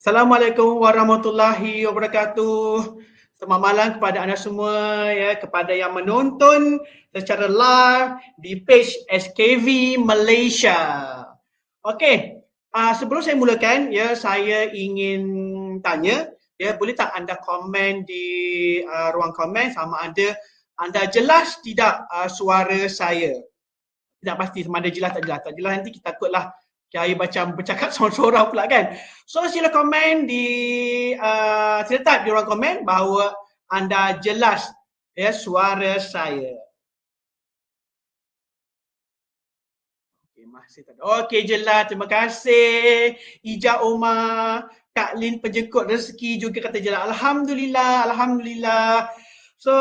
Assalamualaikum warahmatullahi wabarakatuh. Selamat malam kepada anda semua, ya, kepada yang menonton secara live di page SKV Malaysia. Okey, sebelum saya mulakan, ya, saya ingin tanya, ya, boleh tak anda komen di ruang komen sama ada anda jelas tidak suara saya? Tidak pasti sama ada jelas tak jelas. Tak jelas nanti kita takutlah saya macam bercakap seorang-seorang pula kan. So sila komen di sila type di ruang komen bahawa anda jelas, ya, suara saya. Okey, masih tak ada. Okey, jelas. Terima kasih. Ija Omar, Kak Lin penjemput rezeki juga kata jelas. Alhamdulillah, alhamdulillah. So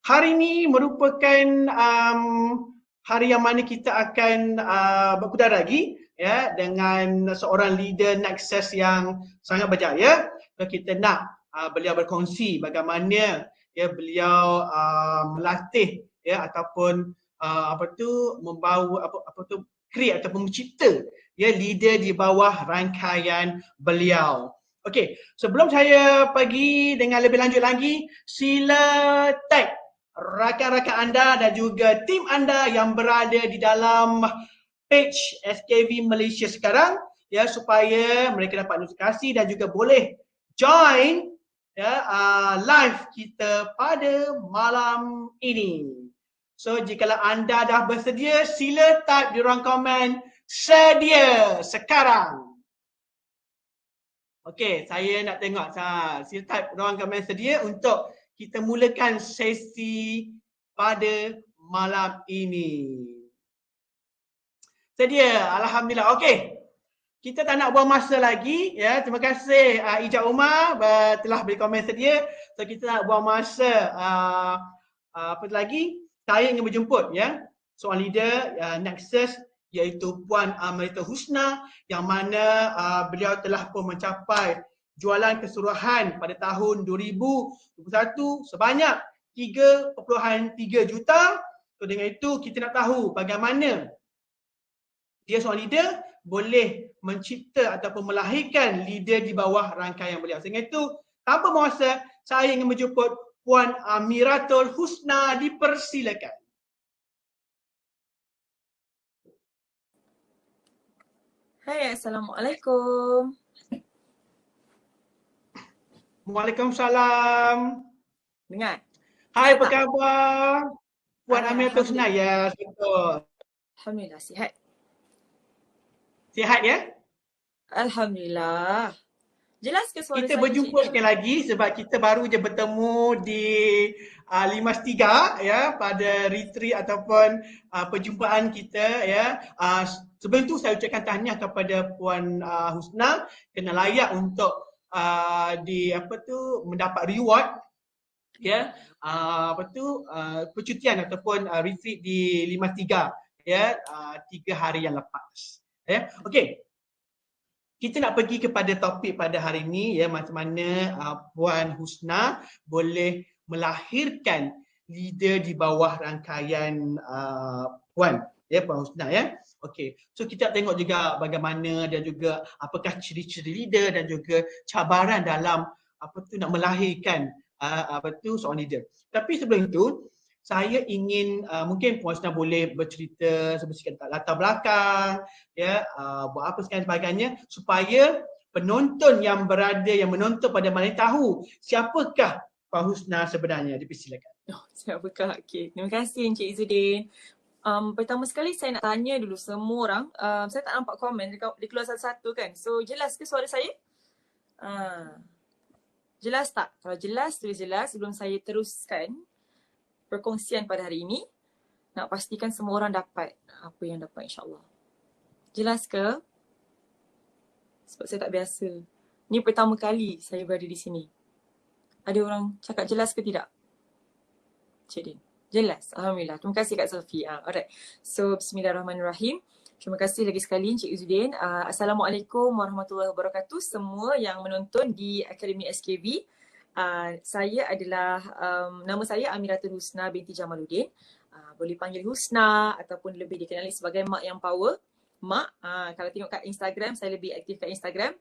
hari ini merupakan hari yang mana kita akan berpudar lagi, ya, dengan seorang leader Nexus yang sangat berjaya. So, kita nak beliau berkongsi bagaimana, ya, beliau melatih, ya, ataupun membawa create ataupun mencipta, ya, leader di bawah rangkaian beliau. Okey, sebelum saya pergi dengan lebih lanjut lagi, sila tag rakan-rakan anda dan juga tim anda yang berada di dalam page SKV Malaysia sekarang, ya, supaya mereka dapat notifikasi dan juga boleh join, ya, live kita pada malam ini. So jikalau anda dah bersedia, sila type di ruang komen sedia sekarang. Okey, saya nak tengok. Sila type ruang komen sedia untuk kita mulakan sesi pada malam ini. Sedia, alhamdulillah. Okey. Kita tak nak buang masa lagi, ya. Terima kasih Ija Umar telah beri komen sedia. So kita nak buang masa apa lagi? Saya ingin berjemput, ya, seorang leader Nexus, iaitu Puan Amirata Husna, yang mana beliau telah pun mencapai jualan keseluruhan pada tahun 2021 sebanyak 3.3 juta. So dengan itu kita nak tahu bagaimana dia seorang leader boleh mencipta ataupun melahirkan leader di bawah rangkaian beliau. Sehingga itu, tanpa masa, saya ingin menjemput Puan Amiratul Husna, dipersilakan. Hai, Assalamualaikum. Waalaikumsalam. Dengar? Hai, apa khabar? Puan Amiratul Husna, ya, betul. Alhamdulillah, sihat. Sihat, ya? Alhamdulillah. Jelas ke suara Kita saya, berjumpa sekali lagi sebab kita baru je bertemu di Limas 3, ya, pada retreat ataupun perjumpaan kita, ya. Sebelum itu saya ucapkan tahniah kepada Puan Husna kena layak untuk mendapat reward, ya, percutian ataupun retreat di Limas 3, ya, 3 hari yang lepas, ya. Okey. Kita nak pergi kepada topik pada hari ini, ya, macam mana Puan Husna boleh melahirkan leader di bawah rangkaian Puan, ya, Puan Husna, ya. Okey. So kita tengok juga bagaimana dan juga apakah ciri-ciri leader dan juga cabaran dalam nak melahirkan seorang leader. Tapi sebelum itu, saya ingin mungkin Puan Husna boleh bercerita sedikit tentang latar belakang, ya, buat apa sekian sebagainya, supaya penonton yang menonton pada malam ini tahu siapakah Puan Husna sebenarnya. Dipersilakan. Siapakah? Okey. Terima kasih Encik Izzuddin. Pertama sekali saya nak tanya dulu semua orang. Saya tak nampak komen, dia keluar satu-satu kan. So jelas ke suara saya? Jelas tak? Kalau jelas, tulis jelas sebelum saya teruskan perkongsian pada hari ini. Nak pastikan semua orang dapat apa yang dapat, insyaAllah. Jelas ke? Sebab saya tak biasa. Ni pertama kali saya berada di sini. Ada orang cakap jelas ke tidak? Cik Din. Jelas. Alhamdulillah. Terima kasih Kak Sophie. Alright. So, bismillahirrahmanirrahim. Terima kasih lagi sekali Encik Izzuddin. Assalamualaikum warahmatullahi wabarakatuh semua yang menonton di Akademi SKV. Saya adalah, nama saya Amiratul Husna binti Jamaluddin. Boleh panggil Husna ataupun lebih dikenali sebagai Mak yang Power. Mak, kalau tengok kat Instagram, saya lebih aktif kat Instagram.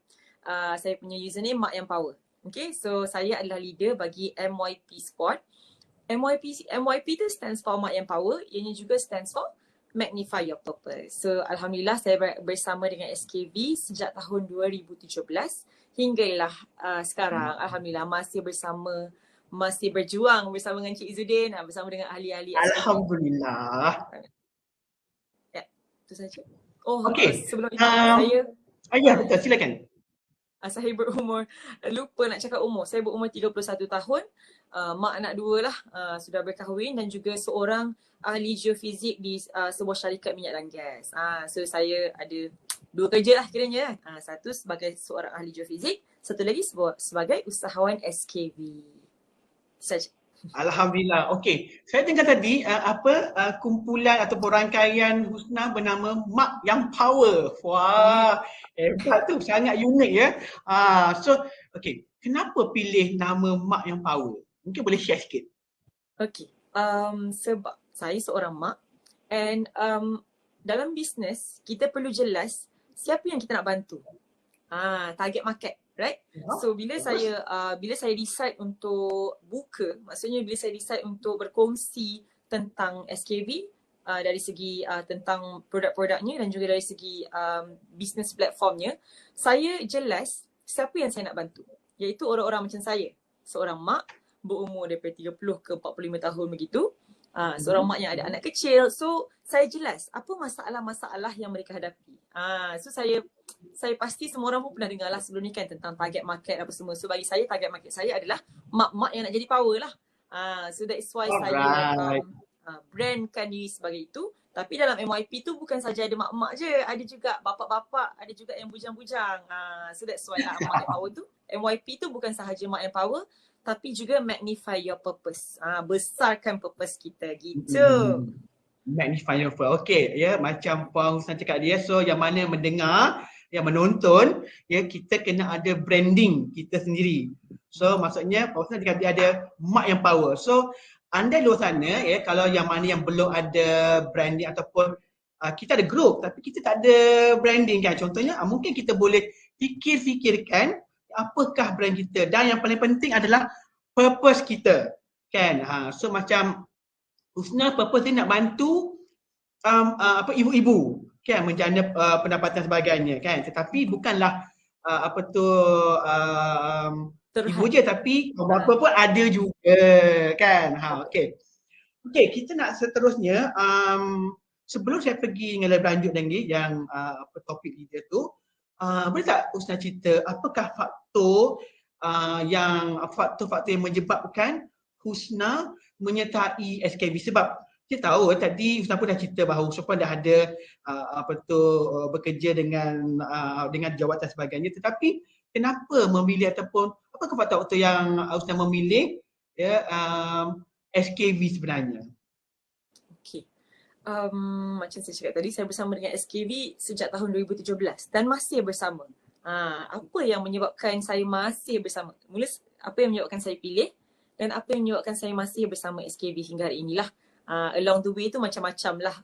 Saya punya username Mak Yang Power. Okay, so saya adalah leader bagi MYP Squad. MYP tu stands for Mak Yang Power. Ianya juga stands for Magnify Your Purpose. So Alhamdulillah saya bersama dengan SKV sejak tahun 2017 hinggalah sekarang. Alhamdulillah masih bersama, masih berjuang bersama dengan Cik Izzuddin, bersama dengan ahli-ahli SKV. Alhamdulillah. Ya, itu saja. Oh, Okey. sebelum itu saya ya, betul, silakan. Saya berumur, lupa nak cakap umur. Saya berumur 31 tahun. Mak anak 2 lah, sudah berkahwin dan juga seorang ahli geofizik di sebuah syarikat minyak dan gas. So saya ada 2 kerja lah kiranya. Satu sebagai seorang ahli geofizik, satu lagi sebagai usahawan SKV. Saja. Alhamdulillah. Okey. Saya dengar tadi kumpulan atau rangkaian Husna bernama Mak Yang Power. Wah, hebat tu, sangat unik ya. So, okey. Kenapa pilih nama Mak Yang Power? Mungkin boleh share sikit. Okey. Sebab saya seorang mak and dalam bisnes kita perlu jelas siapa yang kita nak bantu. Target market. Right? So bila saya decide untuk buka, maksudnya bila saya decide untuk berkongsi tentang SKV dari segi tentang produk-produknya dan juga dari segi business platformnya, saya jelas siapa yang saya nak bantu, iaitu orang-orang macam saya, seorang mak berumur daripada 30 ke 45 tahun begitu. Seorang mak yang ada anak kecil. So saya jelas apa masalah-masalah yang mereka hadapi. So saya pasti semua orang pun pernah dengar lah sebelum ni kan tentang target market apa semua. So bagi saya target market saya adalah mak-mak yang nak jadi power lah. So that's why saya brandkan diri sebagai itu. Tapi dalam MYP tu bukan saja ada mak-mak je, ada juga bapak-bapak, ada juga yang bujang-bujang. So that's why lah Mak Yang Power tu. MYP tu bukan sahaja Mak Yang Power, tapi juga magnify your purpose. Besarkan purpose kita gitu. Magnify your purpose. Okey, ya, macam Puan Husna cakap dia. So yang mana mendengar, yang menonton, ya, kita kena ada branding kita sendiri. So maksudnya Puan Husna cakap dia ada Mak Yang Power. So anda luar sana, ya, kalau yang mana yang belum ada branding ataupun kita ada group tapi kita tak ada branding kan. Contohnya mungkin kita boleh fikir-fikirkan apakah brand kita, dan yang paling penting adalah purpose kita kan. So macam Husna purpose dia nak bantu ibu-ibu kan menjana pendapatan sebagainya kan, tetapi bukanlah ibu je, tapi bapa pun ada juga kan. Okey, kita nak seterusnya sebelum saya pergi lebih lanjut lagi yang topik kita tu, boleh tak Husna cerita apakah faktor yang menyebabkan Husna menyertai SKV? Sebab kita tahu tadi Husna pun dah cerita bahawa Husna pun dah ada bekerja dengan jawatan sebagainya, tetapi kenapa memilih ataupun apakah faktor yang Husna memilih SKV sebenarnya? Okey. Macam saya cakap tadi, saya bersama dengan SKV sejak tahun 2017 dan masih bersama. Apa yang menyebabkan saya masih bersama? Apa yang menyebabkan saya pilih dan apa yang menyebabkan saya masih bersama SKV hingga hari inilah. Along the way tu macam-macam lah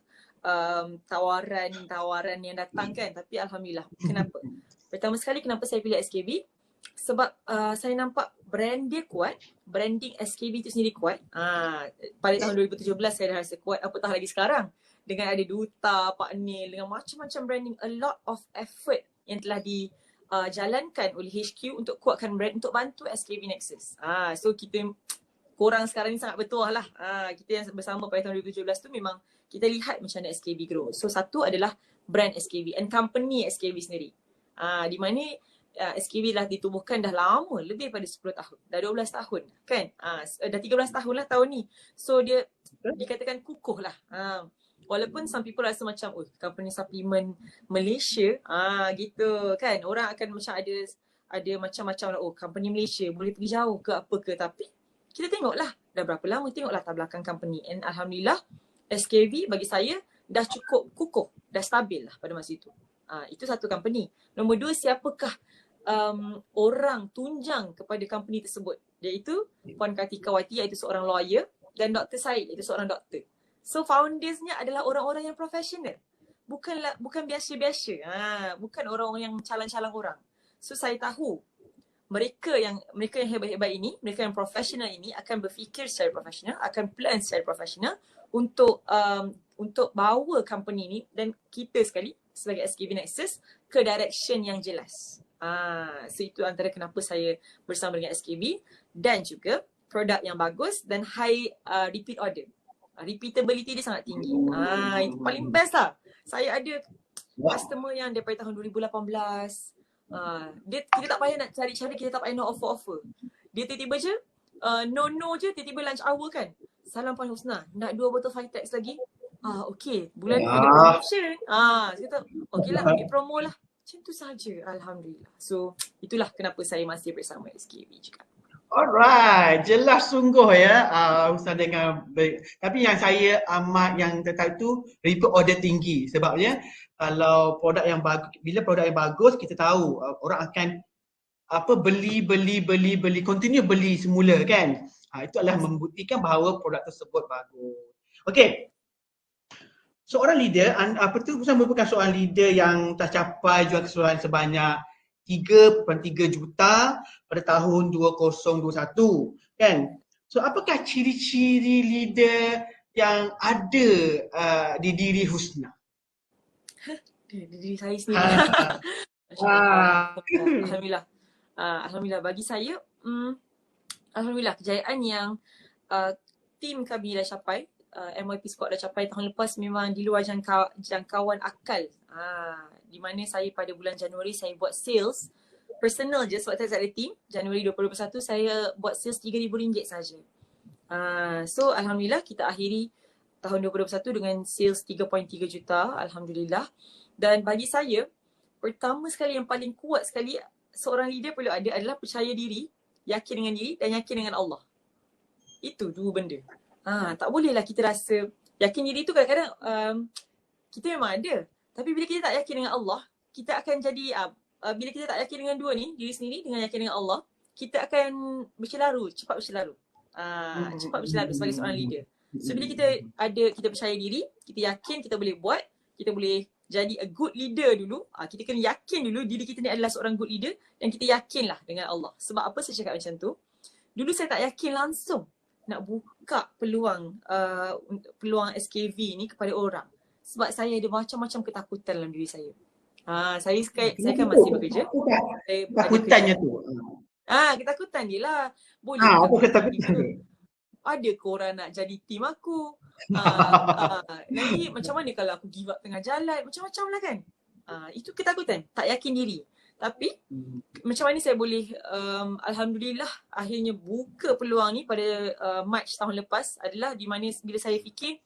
tawaran yang datang kan, tapi Alhamdulillah. Kenapa? Pertama sekali kenapa saya pilih SKV? Sebab saya nampak brand dia kuat, branding SKV tu sendiri kuat. Pada tahun 2017 saya dah rasa kuat, apatah lagi sekarang. Dengan ada duta, Pak Nil, dengan macam-macam branding, a lot of effort yang telah dijalankan oleh HQ untuk kuatkan brand untuk bantu SKV Nexus. So korang sekarang ni sangat bertuah lah. Kita yang bersama pada tahun 2017 tu memang kita lihat macam mana SKV grow. So satu adalah brand SKV and company SKV sendiri. Di mana SKV dah ditubuhkan dah lama, lebih pada 10 tahun. Dah 12 tahun kan? Dah 13 tahun lah tahun ni. So dia dikatakan kukuh lah. Walaupun some people rasa macam company suplemen Malaysia gitu kan. Orang akan macam ada macam-macam lah, company Malaysia boleh pergi jauh ke apa ke. Tapi kita tengoklah dah berapa lama tengok latar belakang company. And Alhamdulillah SKV bagi saya dah cukup kukuh, dah stabil lah pada masa itu. Itu satu company. Nombor 2, siapakah orang tunjang kepada company tersebut, iaitu Puan Kartikawati, iaitu seorang lawyer, dan Dr. Syed, iaitu seorang doktor. So foundersnya adalah orang-orang yang profesional, bukan biasa-biasa, bukan orang-orang yang calang-calang orang. So saya tahu mereka yang hebat-hebat ini, mereka yang profesional ini akan berfikir secara profesional, akan plan secara profesional untuk bawa company ni dan kita sekali sebagai SKB Nexus ke direction yang jelas. So itu antara kenapa saya bersama dengan SKB, dan juga produk yang bagus dan high repeat order. Repeatability dia sangat tinggi. Itu paling best lah. Saya ada customer yang daripada tahun 2018. Kita tak payah nak cari cara, kita tak payah nak offer. Dia tiba-tiba je no je, tiba-tiba lunch hour kan. Salam Puan Husna, nak 2 botol Vitex lagi? Okay, bulan ni ada promotion. Saya kata, okay lah, ambil promo lah. Macam tu saja, Alhamdulillah. So itulah kenapa saya masih bersama SKB juga. Alright, jelas sungguh ya Ustaz dengan baik. Tapi yang saya amat yang tertarik tu repeat order tinggi. Sebabnya kalau produk yang bagus, bila produk yang bagus kita tahu orang akan beli, continue beli semula kan. Itu adalah membuktikan bahawa produk tersebut bagus. Okey. Seorang leader, Ustaz merupakan seorang leader yang tercapai jual keseluruhan sebanyak 3.3 juta pada tahun 2021 kan. So apakah ciri-ciri leader yang ada di diri Husna? Di diri saya sendiri. Alhamdulillah. Alhamdulillah bagi saya alhamdulillah kejayaan yang tim kami dah capai, MYP Squad dah capai tahun lepas memang di luar jangkauan akal. Di mana saya pada bulan Januari saya buat sales personal je sebab saya tak ada team. Januari 2021 saya buat sales RM3,000 saja. So alhamdulillah kita akhiri tahun 2021 dengan sales 3.3 juta, alhamdulillah. Dan bagi saya pertama sekali yang paling kuat sekali seorang leader perlu ada adalah percaya diri, yakin dengan diri dan yakin dengan Allah. Itu dua benda. Tak bolehlah kita rasa yakin diri tu kadang-kadang kita memang ada. Tapi bila kita tak yakin dengan Allah, kita akan jadi bila kita tak yakin dengan dua ni, diri sendiri dengan yakin dengan Allah, kita akan cepat bercelaru sebagai seorang leader. So bila kita percaya diri, kita yakin kita boleh buat, kita boleh jadi a good leader dulu. Kita kena yakin dulu diri kita ni adalah seorang good leader dan kita yakinlah dengan Allah. Sebab apa saya cakap macam tu? Dulu saya tak yakin langsung nak buka peluang SKV ni kepada orang. Sebab saya ada macam-macam ketakutan dalam diri saya. Saya kan masih bekerja. Ketakutannya tu. Ketakutan dia lah. Boleh apa ketakutan tu? Ada ke orang nak jadi tim aku? Nanti macam mana kalau aku give up tengah jalan? Macam-macam lah kan. Itu ketakutan. Tak yakin diri. Tapi macam mana saya boleh alhamdulillah akhirnya buka peluang ni pada Mac tahun lepas adalah di mana bila saya fikir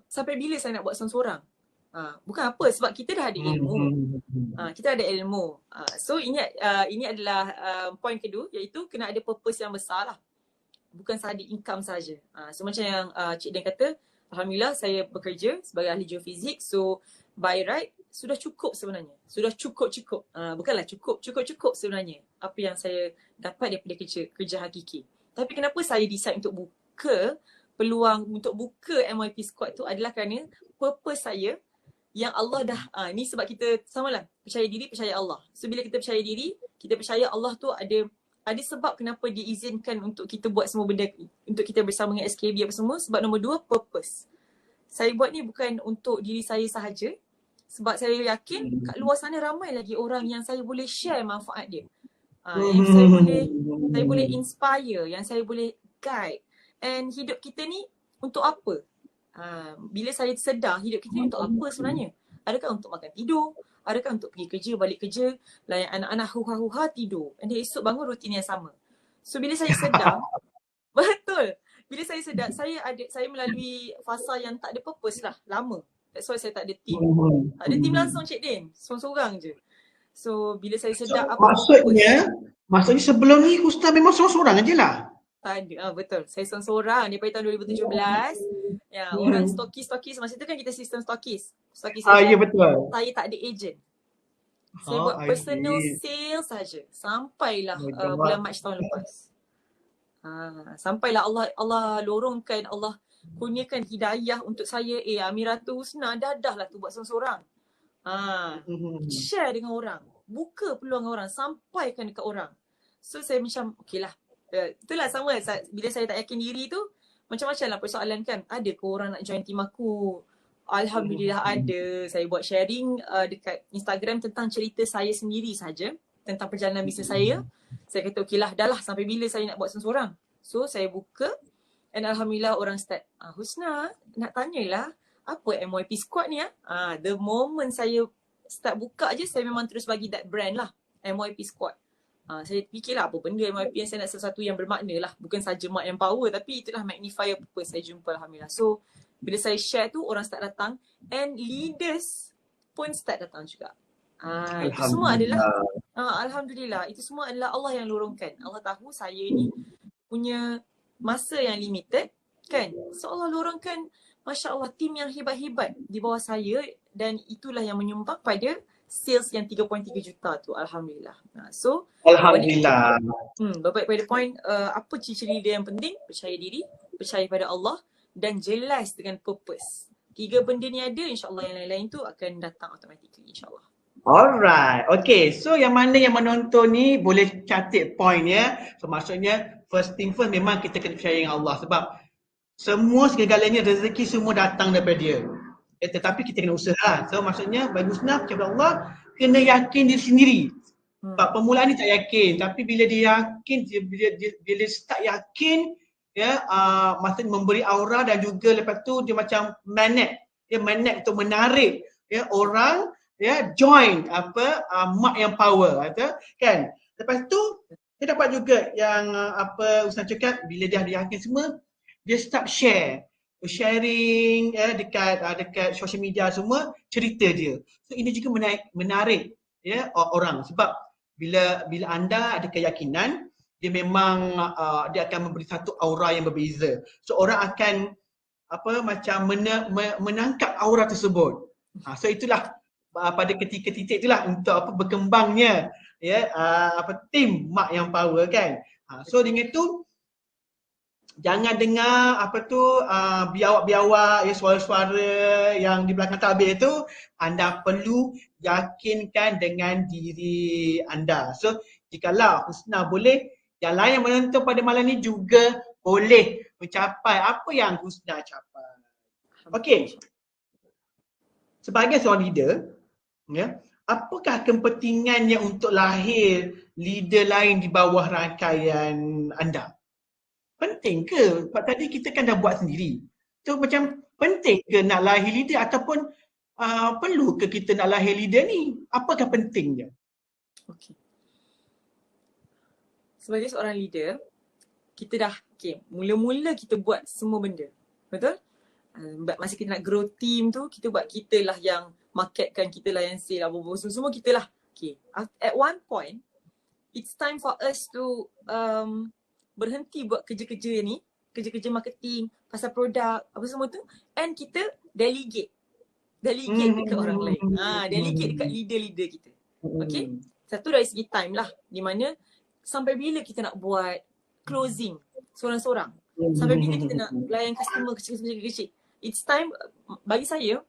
sampai bila saya nak buat seorang-seorang. Bukan apa, sebab kita dah ada ilmu. Kita ada ilmu. So ini adalah poin kedua, iaitu kena ada purpose yang besar lah. Bukan sahaja income saja. So macam yang Cik Dan kata, alhamdulillah saya bekerja sebagai ahli geofizik. So by right sudah cukup sebenarnya. Sudah cukup. Bukanlah cukup sebenarnya apa yang saya dapat daripada kerja hakiki. Tapi kenapa saya decide untuk buka peluang untuk buka MYP Squad tu adalah kerana purpose saya yang Allah dah ni sebab kita samalah percaya diri, percaya Allah. So bila kita percaya diri, kita percaya Allah tu ada sebab kenapa dia izinkan untuk kita buat semua benda, untuk kita bersama dengan SKB apa semua. Sebab nombor 2, purpose. Saya buat ni bukan untuk diri saya sahaja, sebab saya yakin kat luar sana ramai lagi orang yang saya boleh share manfaat dia. Yang saya boleh inspire, yang saya boleh guide. And hidup kita ni untuk apa? Bila saya sedar hidup kita ni untuk apa sebenarnya? Adakah untuk makan tidur? Adakah untuk pergi kerja, balik kerja, layan anak-anak huha-huha tidur. And then esok bangun rutin yang sama. So bila saya sedar, betul. Bila saya sedar, saya melalui fasa yang tak ada purpose lah, lama. That's why saya tak ada team. Tak ada team langsung Cik Din, seorang-seorang je. So bila saya sedar Maksudnya sebelum ni Ustaz memang seorang-seorang je lah. Tak ada, betul. Saya seorang-seorang daripada tahun 2017. Ya, orang stokis. Masa tu kan kita sistem stokis. Ya betul. Saya tak ada agent. Saya buat personal sales saja. Sampailah bulan Mac tahun lepas. Sampailah Allah lorongkan, Allah kurniakan hidayah untuk saya. Amiratu Husna dah lah tu buat seorang-seorang. Share dengan orang, buka peluang orang, sampaikan dekat orang. So saya macam okay lah, itulah sama bila saya tak yakin diri tu, macam-macam lah persoalan kan. Ada ke orang nak join team aku? Alhamdulillah ada. Saya buat sharing dekat Instagram tentang cerita saya sendiri saja, tentang perjalanan bisnes saya. Saya kata okay lah, dah lah sampai bila saya nak buat seorang. So saya buka and Alhamdulillah orang start, Husna nak tanyalah apa MYP Squad ni the moment saya start buka je, saya memang terus bagi that brand lah, MYP Squad. Saya fikirlah apa benda MYP yang saya nak sesuatu yang bermakna lah. Bukan saja mak yang power, tapi itulah magnifier purpose saya jumpa Alhamdulillah. So bila saya share tu, orang start datang and leaders pun start datang juga. Itu semua adalah Alhamdulillah, itu semua adalah Allah yang lorongkan. Allah tahu saya ni punya masa yang limited kan. So Allah lorongkan, Masya Allah, tim yang hebat-hebat di bawah saya, dan itulah yang menyumbang pada sales yang 3.3 juta tu. Alhamdulillah. So Alhamdulillah. Berbalik pada point, apa ciri-ciri leader yang penting? Percaya diri, percaya pada Allah, dan jelas dengan purpose. 3 benda ni ada, insyaAllah yang lain-lain tu akan datang automatically, insyaAllah. Alright, okay. So yang mana yang menonton ni boleh catat point ya. So maksudnya first thing first, memang kita kena percaya dengan Allah, sebab semua segala-galanya rezeki semua datang daripada dia. Tetapi kita kena usaha. So maksudnya bagusnya percaya Allah, kena yakin diri sendiri. Sebab permulaan ni tak yakin, tapi bila dia yakin, bila start yakin, ya, maksudnya memberi aura, dan juga lepas tu dia macam magnet, magnet untuk menarik ya orang join mak yang power kan. Lepas tu saya dapat juga yang Ustaz cakap, bila dia yakin semua, dia start sharing dekat social media semua cerita dia. So ini juga menarik orang, sebab bila anda ada keyakinan, dia memang dia akan memberi satu aura yang berbeza. So orang akan macam menangkap aura tersebut. So itulah pada ketika titik itulah untuk berkembangnya tim mak yang power kan. So dengan tu jangan dengar biawak-biawak suara-suara yang di belakang tabir itu. Anda perlu yakinkan dengan diri anda. So jikalau Husna boleh, yang lain yang menonton pada malam ni juga boleh mencapai apa yang Husna capai. Okey. Sebagai seorang leader, apakah kepentingannya untuk lahir leader lain di bawah rangkaian anda? Penting ke? Sebab tadi kita kan dah buat sendiri. So macam penting ke nak lahir leader, ataupun perlu ke kita nak lahir leader ni? Apakah pentingnya? Okey. Sebagai seorang leader, kita dah mula-mula kita buat semua benda. Betul? Masa kita nak grow team tu, kita buat, kita lah yang marketkan, kita lah yang sale, semua kita lah. Okay. At one point, it's time for us to berhenti buat kerja-kerja ni, kerja-kerja marketing, pasal produk, apa semua tu, and kita delegate dekat orang lain. Delegate dekat leader-leader kita. Okay? Satu dari segi time lah, di mana sampai bila kita nak buat closing seorang-seorang? Sampai bila kita nak layan customer kecil-kecil? It's time, bagi saya,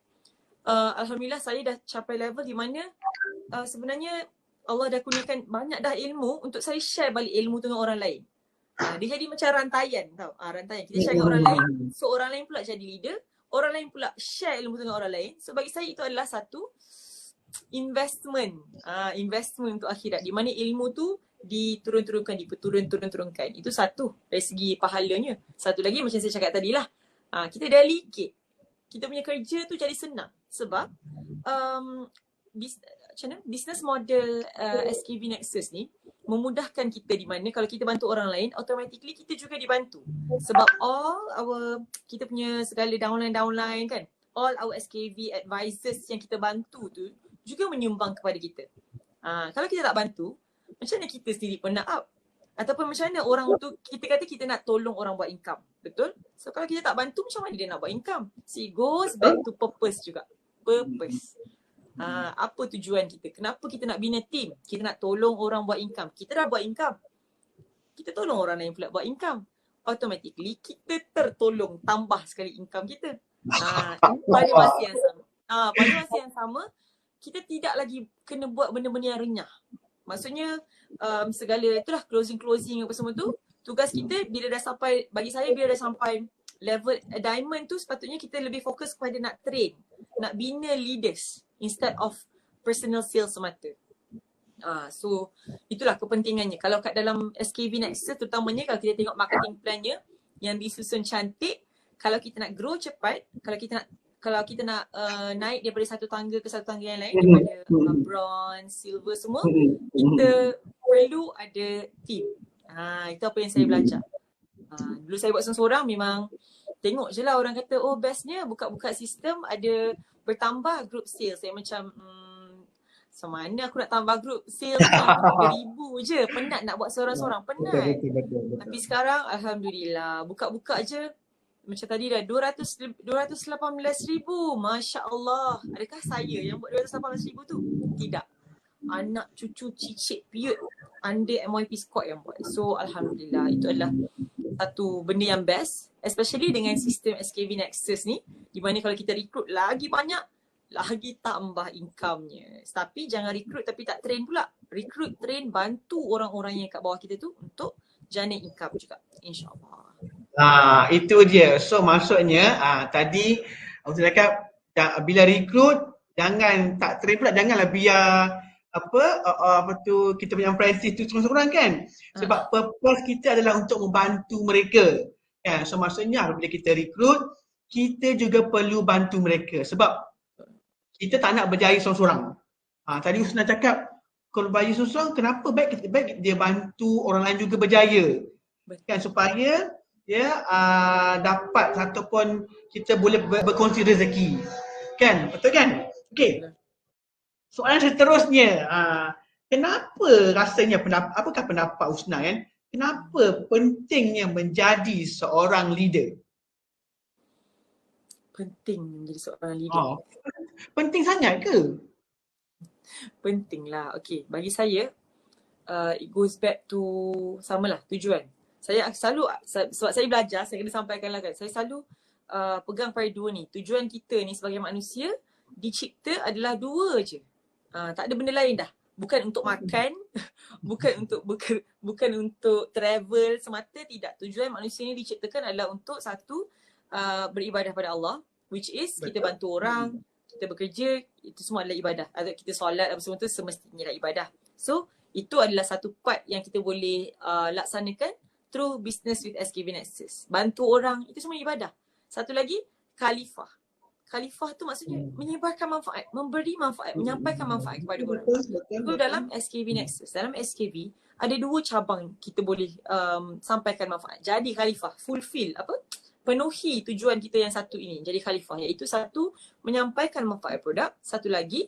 Alhamdulillah saya dah capai level di mana sebenarnya Allah dah kurniakan banyak dah ilmu untuk saya share balik ilmu tu dengan orang lain. Dia jadi macam rantaian tau. Rantaian. Kita share dengan orang lain, so orang lain pula jadi leader, orang lain pula share ilmu tu dengan orang lain. So bagi saya itu adalah satu investment. Investment untuk akhirat, di mana ilmu tu diturun-turunkan. Itu satu dari segi pahalanya. Satu lagi macam saya cakap tadi lah, kita delegate. Kita punya kerja tu jadi senang. Sebab business model SKV Nexus ni memudahkan kita, di mana kalau kita bantu orang lain, automatically kita juga dibantu. Sebab kita punya segala downline kan, all our SKV advisors yang kita bantu tu juga menyumbang kepada kita. Kalau kita tak bantu, macam mana kita sendiri pun nak up? Ataupun macam mana orang tu, kita kata kita nak tolong orang buat income. Betul? So kalau kita tak bantu, macam mana dia nak buat income? So it goes back to purpose juga. Purpose. Apa tujuan kita? Kenapa kita nak bina team? Kita nak tolong orang buat income. Kita dah buat income, kita tolong orang lain pula buat income. Automatically kita tertolong, tambah sekali income kita. Pada masa yang sama, kita tidak lagi kena buat benda-benda yang renyah. Maksudnya segala itulah closing apa semua tu, tugas kita bila dah sampai, bagi saya bila dah sampai level diamond tu, sepatutnya kita lebih fokus kepada nak train, nak bina leaders instead of personal sales semata. So itulah kepentingannya. Kalau kat dalam SKV Nexus terutamanya, kalau kita tengok marketing plan-nya yang disusun cantik, kalau kita nak grow cepat, kalau kita nak naik daripada satu tangga ke satu tangga yang lain, daripada bronze, silver semua, kita perlu ada team. Itu apa yang saya belajar. Dulu saya buat seorang-seorang, memang tengok je lah orang kata, oh bestnya buka-buka sistem ada bertambah group sales. Saya macam mana aku nak tambah group sales 3,000 je. Penat nak buat seorang-seorang, penat. Betul. Tapi sekarang alhamdulillah, buka-buka je macam tadi dah 218,000. Masya Allah. Adakah saya yang buat 218,000 tu? Tidak. Anak cucu cicit piut under MYP Squad yang buat. So alhamdulillah, itu adalah satu benda yang best, especially dengan sistem SKV Nexus ni, di mana kalau kita recruit lagi banyak, lagi tambah income-nya. Tapi jangan recruit tapi tak train pula. Recruit, train, bantu orang-orang yang kat bawah kita tu untuk jana income juga, insyaAllah. Itu dia. So maksudnya tadi aku cakap bila recruit jangan tak train pula, janganlah biar kita punya apprentice tu seorang-seorang kan. Sebab purpose kita adalah untuk membantu mereka. Kan? So maksudnya bila kita recruit, kita juga perlu bantu mereka. Sebab kita tak nak berjaya seorang-seorang. Tadi Husna cakap kalau berjaya seorang, kenapa baik dia bantu orang lain juga berjaya. Kan, supaya dapat ataupun kita boleh berkongsi rezeki. Kan? Betul kan? Okey. Soalan seterusnya, kenapa rasanya apakah pendapat Husna kan? Kenapa pentingnya menjadi seorang leader? Penting menjadi seorang leader. Penting sangat ke? Penting lah. Okay, bagi saya it goes back to samalah tujuan. Saya selalu, sebab saya belajar, saya kena sampaikan lah kan, saya selalu pegang pada dua ni. Tujuan kita ni sebagai manusia dicipta adalah dua je. Tak ada benda lain dah. Bukan untuk makan, bukan untuk travel semata, tidak. Tujuan manusia ni diciptakan adalah untuk satu, beribadah pada Allah, which is kita bantu orang, kita bekerja, itu semua adalah ibadah. Atau kita solat apa semua tu semestinya adalah ibadah. So itu adalah satu part yang kita boleh laksanakan through business with SKV Nexus. Bantu orang, itu semua ibadah. Satu lagi, khalifah. Khalifah tu maksudnya menyebarkan manfaat, memberi manfaat, menyampaikan manfaat kepada orang. Itu dalam SKV Nexus. Dalam SKV ada dua cabang kita boleh sampaikan manfaat. Jadi khalifah, fulfill penuhi tujuan kita yang satu ini, jadi khalifah, iaitu satu, menyampaikan manfaat produk, satu lagi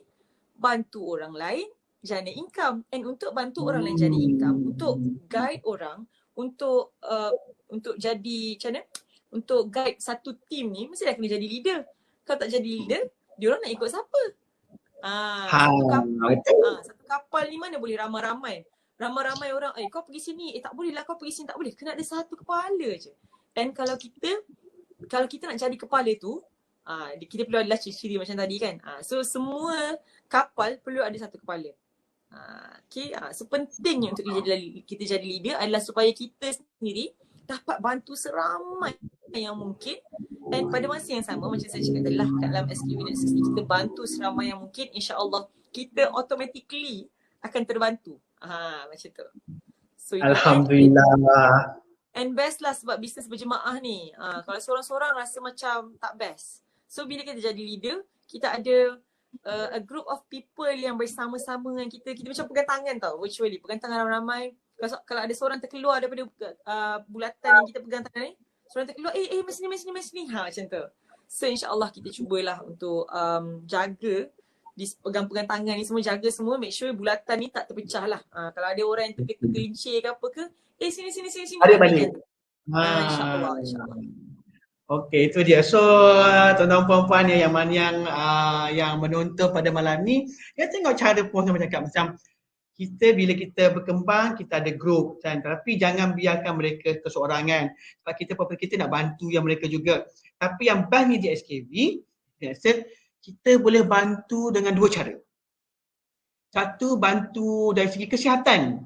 bantu orang lain jana income. And untuk bantu orang lain jana income, untuk guide orang, untuk jadi macam mana, untuk guide satu team ni, mesti dah kena jadi leader. Kalau tak jadi leader, diorang nak ikut siapa? Satu kapal ni mana boleh ramai-ramai orang, kau pergi sini, tak boleh lah, kau pergi sini, tak boleh. Kena ada satu kepala je. Dan kalau kita nak jadi kepala tu, kita perlu adalah ciri-ciri macam tadi kan. So semua kapal perlu ada satu kepala. So pentingnya untuk kita jadi leader adalah supaya kita sendiri dapat bantu seramai yang mungkin, dan pada masa yang sama macam saya cakap tadi lah, kat dalam SKV Nexus ni kita bantu seramai yang mungkin, insya-Allah kita automatically akan terbantu. Macam tu. So alhamdulillah. And best lah sebab bisnes berjemaah ni. Kalau seorang-seorang rasa macam tak best. So bila kita jadi leader, kita ada a group of people yang bersama-sama dengan kita. Kita macam pegang tangan tau, virtually. Pegang tangan ramai-ramai. Kalau ada seorang terkeluar daripada bulatan yang kita pegang tangan ni, seorang terkeluar, mari sini. Macam tu. So insyaAllah kita cubalah untuk jaga, pegang-pegang tangan ni semua, jaga semua, make sure bulatan ni tak terpecah lah. Kalau ada orang yang tergelincir ke apa ke, sini. Ada balik. InsyaAllah. Okey, itu dia. So tuan-tuan puan-puan yang menonton pada malam ni, tengok cara puan macam cakap, macam bila kita berkembang, kita ada group kan, tapi jangan biarkan mereka keseorangan. Sebab kita nak bantu yang mereka juga. Tapi yang best ni di SKV, kita boleh bantu dengan dua cara. Satu, bantu dari segi kesihatan.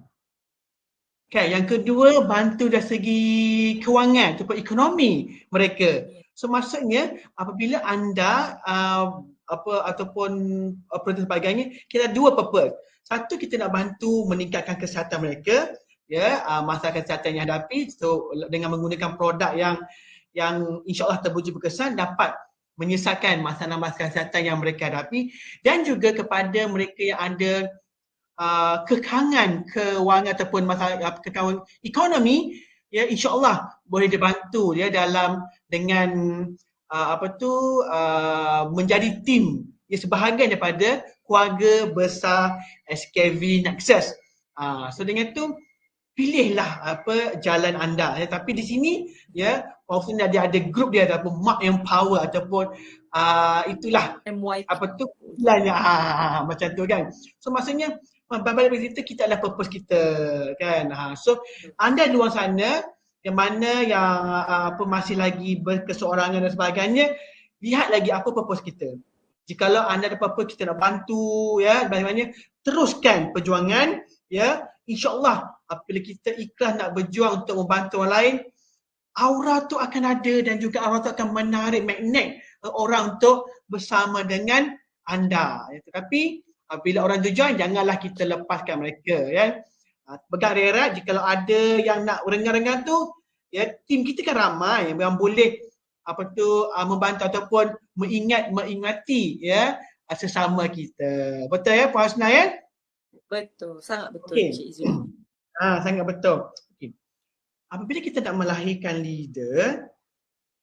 Kan, yang kedua, bantu dari segi kewangan ataupun ekonomi mereka. Ya. So maksudnya apabila anda ataupun operator sebagainya, kita ada dua purpose. Satu, kita nak bantu meningkatkan kesihatan mereka, ya, masalah kesihatan yang hadapi. So dengan menggunakan produk yang insya-Allah terbukti berkesan dapat menyelesaikan masalah-masalah kesihatan yang mereka hadapi, dan juga kepada mereka yang ada kekangan kewangan ataupun masalah kekangan ekonomi, ya, insya-Allah boleh dibantu ya dalam dengan menjadi tim, ya, sebahagian daripada keluarga besar SKV Nexus. So dengan tu pilihlah jalan anda, ya. Tapi di sini, ya, maksudnya dia ada grup dia ataupun Mark Empower ataupun itulah MYP. istilahnya macam tu kan. So maksudnya balik kita, kita adalah purpose kita kan. So anda di luar sana yang mana yang masih lagi berkeseorangan dan sebagainya, lihat lagi apa purpose kita. Jikalau anda ada purpose kita nak bantu, ya, bagaimana, teruskan perjuangan, ya. InsyaAllah apabila kita ikhlas nak berjuang untuk membantu orang lain, aura tu akan ada dan juga aura tu akan menarik magnet orang untuk bersama dengan anda. Tetapi bila orang tu join, janganlah kita lepaskan mereka, ya. Pegang erat, jikalau ada yang nak rengar-rengar tu, ya, tim kita kan ramai yang boleh membantu ataupun mengingati, ya, sesama kita. Betul ya Puan Hasna, ya? Betul, sangat betul, Okay. Cik Izul. Sangat betul. Okay. Apabila kita nak melahirkan leader,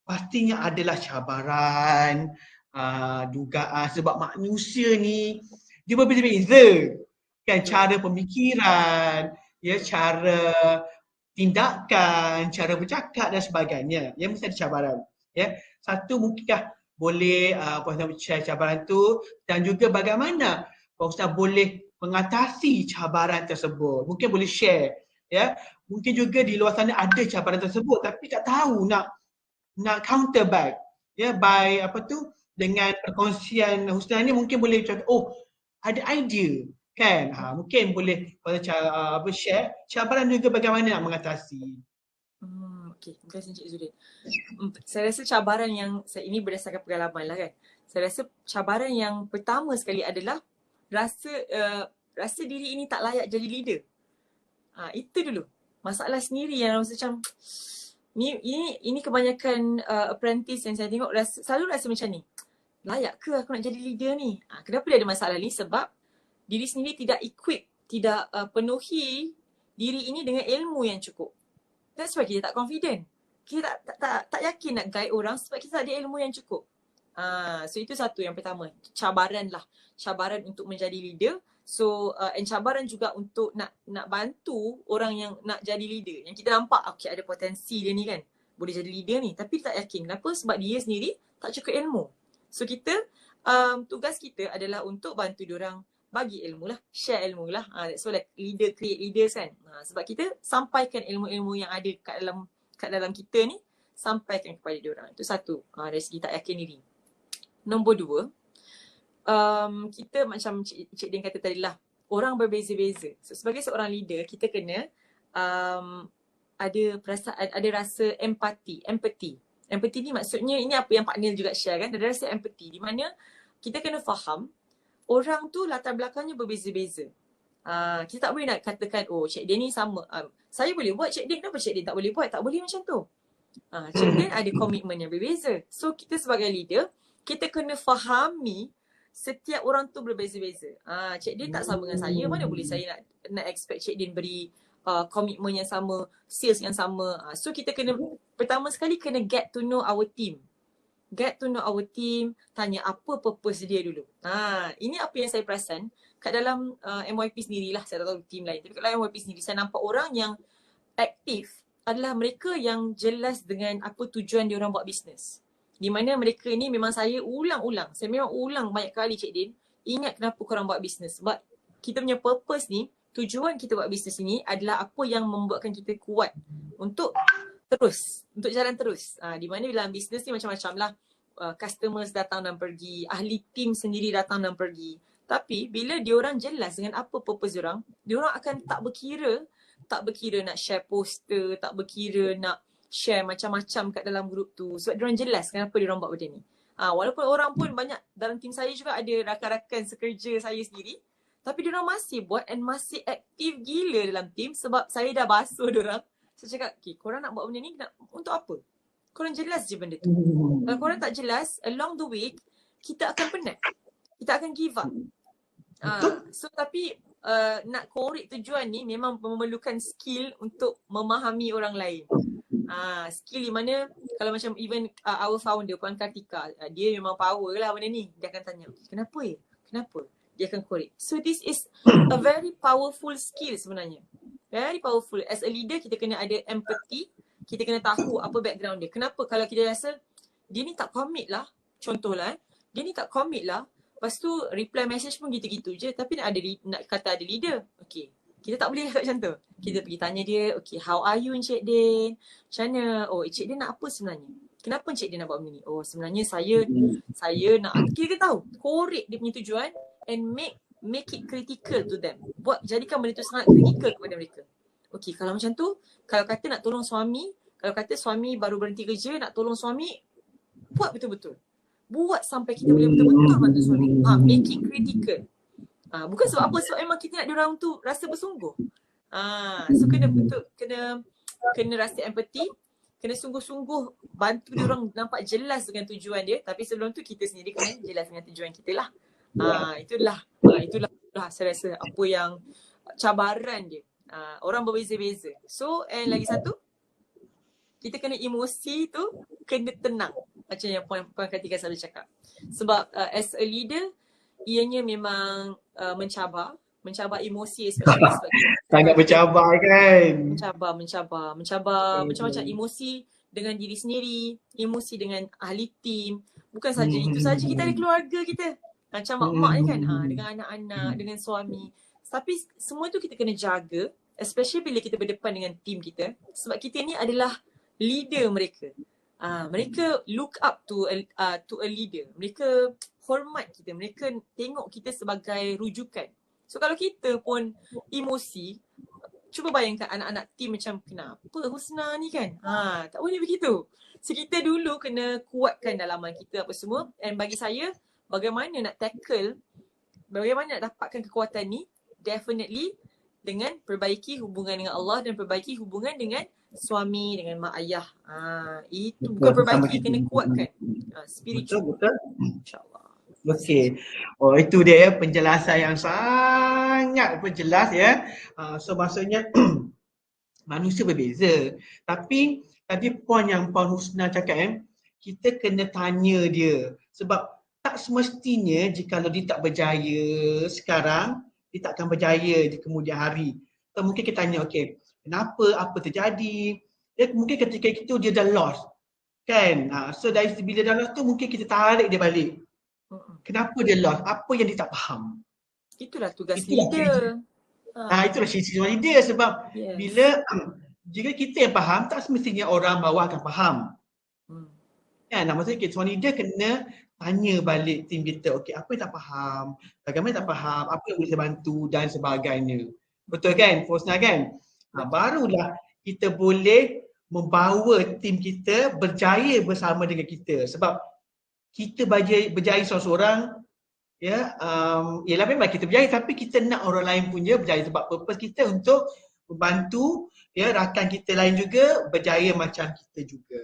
pastinya adalah cabaran, dugaan, sebab manusia ni dia berbeza-beza. Kan, cara pemikiran, ya, cara tindakan, cara bercakap dan sebagainya. Ya, mesti ada cabaran. Ya. Satu, mungkinkah boleh Puan Hasna share cabaran tu, dan juga bagaimana Puan Hasna boleh mengatasi cabaran tersebut. Mungkin boleh share, ya. Mungkin juga di luar sana ada cabaran tersebut tapi tak tahu nak counter back, ya, by dengan perkongsian Husna ni mungkin boleh cakap, oh, ada idea kan. Mungkin boleh share cabaran juga bagaimana nak mengatasi. Okey, terima kasih Encik Zudin. Saya rasa cabaran yang ini berdasarkan pengalaman lah kan. Saya rasa cabaran yang pertama sekali adalah rasa diri ini tak layak jadi leader. Itu dulu. Masalah sendiri yang rasa macam ini kebanyakan apprentice yang saya tengok selalu rasa macam ni. Layak ke aku nak jadi leader ni? Kenapa dia ada masalah ni? Sebab diri sendiri tidak equip, tidak penuhi diri ini dengan ilmu yang cukup. That's why kita tak confident. Kita tak yakin nak guide orang sebab kita tak ada ilmu yang cukup. So itu satu yang pertama. Cabaran untuk menjadi leader. So and cabaran juga untuk nak bantu orang yang nak jadi leader. Yang kita nampak okay, ada potensi dia ni kan, boleh jadi leader ni, tapi tak yakin. Kenapa? Sebab dia sendiri tak cukup ilmu. So kita tugas kita adalah untuk bantu diorang, bagi ilmu lah, share ilmu lah. That's why like leader create leaders kan. Sebab kita sampaikan ilmu-ilmu yang ada kat dalam kita ni, sampaikan kepada diorang. Itu satu, dari segi tak yakin diri. Nombor dua, kita macam Cik Din kata tadi lah, orang berbeza-beza. So, sebagai seorang leader, kita kena ada perasaan, ada rasa empati. Empati ni maksudnya, ini apa yang Pak Nil juga share kan, ada rasa empati di mana kita kena faham orang tu latar belakangnya berbeza-beza. Kita tak boleh nak katakan, oh Cik Din ni sama. Saya boleh buat, Cik Din, kenapa Cik Din tak boleh buat? Tak boleh macam tu. Cik Din ada komitmen yang berbeza. So kita sebagai leader, kita kena fahami setiap orang tu berbeza-beza. Cik Din tak sama dengan saya, mana boleh saya nak expect Cik Din beri komitmen yang sama, sales yang sama. So kita kena, pertama sekali kena get to know our team. Get to know our team, tanya apa purpose dia dulu. Ini apa yang saya perasan kat dalam MYP sendirilah, saya tak tahu team lain. Tapi kat dalam MYP sendiri, saya nampak orang yang aktif adalah mereka yang jelas dengan apa tujuan dia orang buat bisnes. Di mana mereka ni memang saya memang ulang banyak kali Cik Din, ingat kenapa korang buat bisnes. Sebab kita punya purpose ni, tujuan kita buat bisnes ni adalah apa yang membuatkan kita kuat untuk jalan terus. Di mana dalam bisnes ni macam-macam lah. Customers datang dan pergi, ahli tim sendiri datang dan pergi. Tapi bila diorang jelas dengan apa purpose diorang akan tak berkira nak share poster, tak berkira nak share macam-macam kat dalam grup tu. Sebab diorang jelas kenapa diorang buat benda ni. Walaupun orang pun banyak dalam tim saya juga ada rakan-rakan sekerja saya sendiri, tapi diorang masih buat and masih aktif gila dalam tim sebab saya dah basuh diorang. Saya cakap, okay, korang nak buat benda ni untuk apa? Korang jelas je benda tu. Kalau korang tak jelas, along the way, kita akan penat. Kita akan give up. So tapi nak korek tujuan ni memang memerlukan skill untuk memahami orang lain. Skill di mana kalau macam even our founder Puan Kartika, dia memang power lah benda ni. Dia akan tanya, kenapa ya? Kenapa? Dia akan korek. So this is a very powerful skill sebenarnya. Very powerful. As a leader, kita kena ada empathy. Kita kena tahu apa background dia. Kenapa kalau kita rasa dia ni tak commit lah. Contohlah dia ni tak commit lah. Lepas tu reply message pun gitu-gitu je. Tapi nak kata ada leader. Okay. Kita tak boleh cakap macam tu. Kita pergi tanya dia, okay, how are you Encik Din? Macam mana? Oh, Encik Din nak apa sebenarnya? Kenapa Encik Din nak buat benda ni? Oh, sebenarnya saya nak, kita tahu, korek dia punya tujuan and make it critical to them. Jadikan benda tu sangat critical kepada mereka. Okay, kalau macam tu, kalau kata nak tolong suami, kalau kata suami baru berhenti kerja, nak tolong suami, buat betul-betul. Buat sampai kita boleh betul-betul bantu suami. Make it critical. Bukan sebab apa, sebab memang kita nak diorang tu rasa bersungguh. So kena rasa empathy, kena sungguh-sungguh bantu diorang nampak jelas dengan tujuan dia. Tapi sebelum tu kita sendiri kena jelas dengan tujuan kita lah. Itulah saya rasa apa yang cabaran dia. Orang berbeza-beza. So and lagi satu, kita kena emosi tu kena tenang. Macam yang Puan Kartika selalu cakap. Sebab as a leader, ianya memang mencabar emosi especially sebab sangat mencabar kan. Mencabar macam-macam emosi dengan diri sendiri, emosi dengan ahli tim. Bukan saja itu saja, kita ada keluarga kita. Macam mak-mak ni kan, dengan anak-anak, dengan suami. Tapi semua tu kita kena jaga, especially bila kita berdepan dengan tim kita. Sebab kita ni adalah leader mereka. Mereka look up to a leader. Mereka hormat kita. Mereka tengok kita sebagai rujukan. So kalau kita pun emosi, cuba bayangkan anak-anak tim macam, kenapa Husna ni kan? Tak boleh begitu. So kita dulu kena kuatkan dalaman kita apa semua. And bagi saya, bagaimana nak tackle, bagaimana nak dapatkan kekuatan ni, definitely dengan perbaiki hubungan dengan Allah dan perbaiki hubungan dengan suami, dengan mak ayah. Itu bukan perbaiki, kena kuatkan. Spiritual. Betul. InsyaAllah. Okey. Oh, itu dia ya, penjelasan yang sangat jelas ya. So maksudnya manusia berbeza. Tapi tadi poin yang Puan Husna cakap kita kena tanya dia. Sebab tak semestinya jika dia tak berjaya sekarang, dia tak akan berjaya di kemudian hari. So mungkin kita tanya, okey, kenapa, apa terjadi? Mungkin ketika itu dia dah lost. Kan? So dari bila dah lost tu mungkin kita tarik dia balik. Kenapa dia lost? Apa yang dia tak faham? Itulah tugas leader. Itulah sisi leader sebab bila jika kita yang faham, tak semestinya orang bawah akan faham. Maksudnya seorang leader kena tanya balik tim kita, okey, apa yang tak faham, bagaimana tak faham, apa yang boleh saya bantu dan sebagainya. Betul kan, Husna kan? Barulah kita boleh membawa tim kita berjaya bersama dengan kita. Sebab kita berjaya seorang-seorang, ialah memang kita berjaya, tapi kita nak orang lain punya berjaya sebab purpose kita untuk membantu rakan kita lain juga berjaya macam kita juga.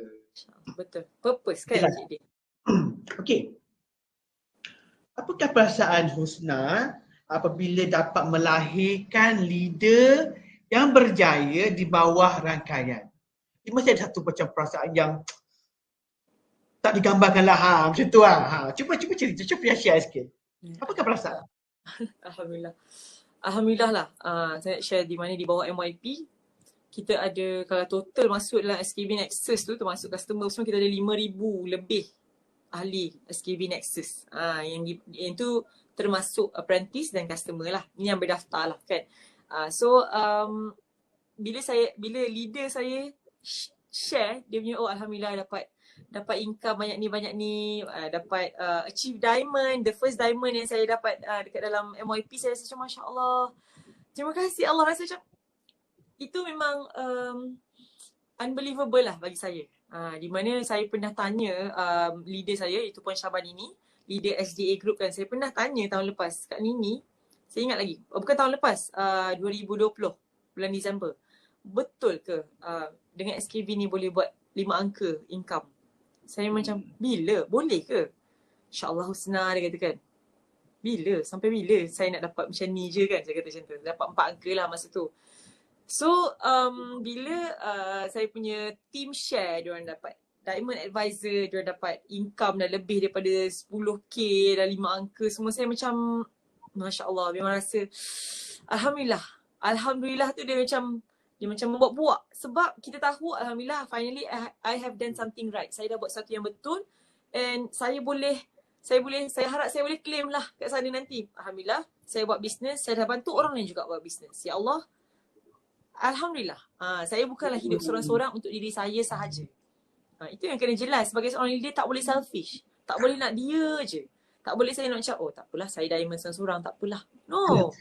Betul. Purpose kan Cik Din. Okey. Apakah perasaan Husna apabila dapat melahirkan leader yang berjaya di bawah rangkaian? Dia mesti ada satu macam perasaan yang tak digambarkan lah macam tu lah. Cuba cerita, cuba share sikit. Apakah perasaan? Alhamdulillah lah. Saya share di mana di bawah MYP. Kita ada, kalau total masuk dalam SKB Nexus tu, termasuk customer semua, kita ada 5,000 lebih ahli SKB Nexus. Yang tu termasuk apprentice dan customer lah. Ini yang berdaftar lah kan. Bila leader saya share, dia punya, oh Alhamdulillah dapat income banyak ni, dapat achieve diamond, the first diamond yang saya dapat dekat dalam MYP, saya rasa macam Masya Allah. Terima kasih Allah, rasa macam itu memang unbelievable lah bagi saya. Di mana saya pernah tanya leader saya, itu Puan Syaban ini, leader SDA Group kan, saya pernah tanya tahun lepas kat Nini, saya ingat lagi, bukan tahun lepas, 2020 bulan Disember. Betul ke dengan SKV ni boleh buat 5 angka income? Saya macam, bila? Boleh ke? InsyaAllah husna, dia kata kan. Bila? Sampai bila saya nak dapat macam ni je kan? Saya kata macam tu. Dapat 4 angka lah masa tu. So, bila saya punya team share, diorang dapat Diamond Advisor, diorang dapat income dah lebih daripada 10k, dah 5 angka semua, saya macam Masya Allah, memang rasa Alhamdulillah. Alhamdulillah tu dia macam membuat-buat. Sebab kita tahu Alhamdulillah finally I have done something right. Saya dah buat sesuatu yang betul and saya harap saya boleh claim lah kat sana nanti. Alhamdulillah, saya buat bisnes, saya dah bantu orang lain juga buat bisnes. Ya Allah, Alhamdulillah. Saya bukanlah hidup seorang-seorang untuk diri saya sahaja. Itu yang kena jelas. Sebagai seorang leader tak boleh selfish. Tak boleh nak dia je. Tak boleh saya nak macam, tak apalah saya diamond seorang-seorang, tak apalah. No.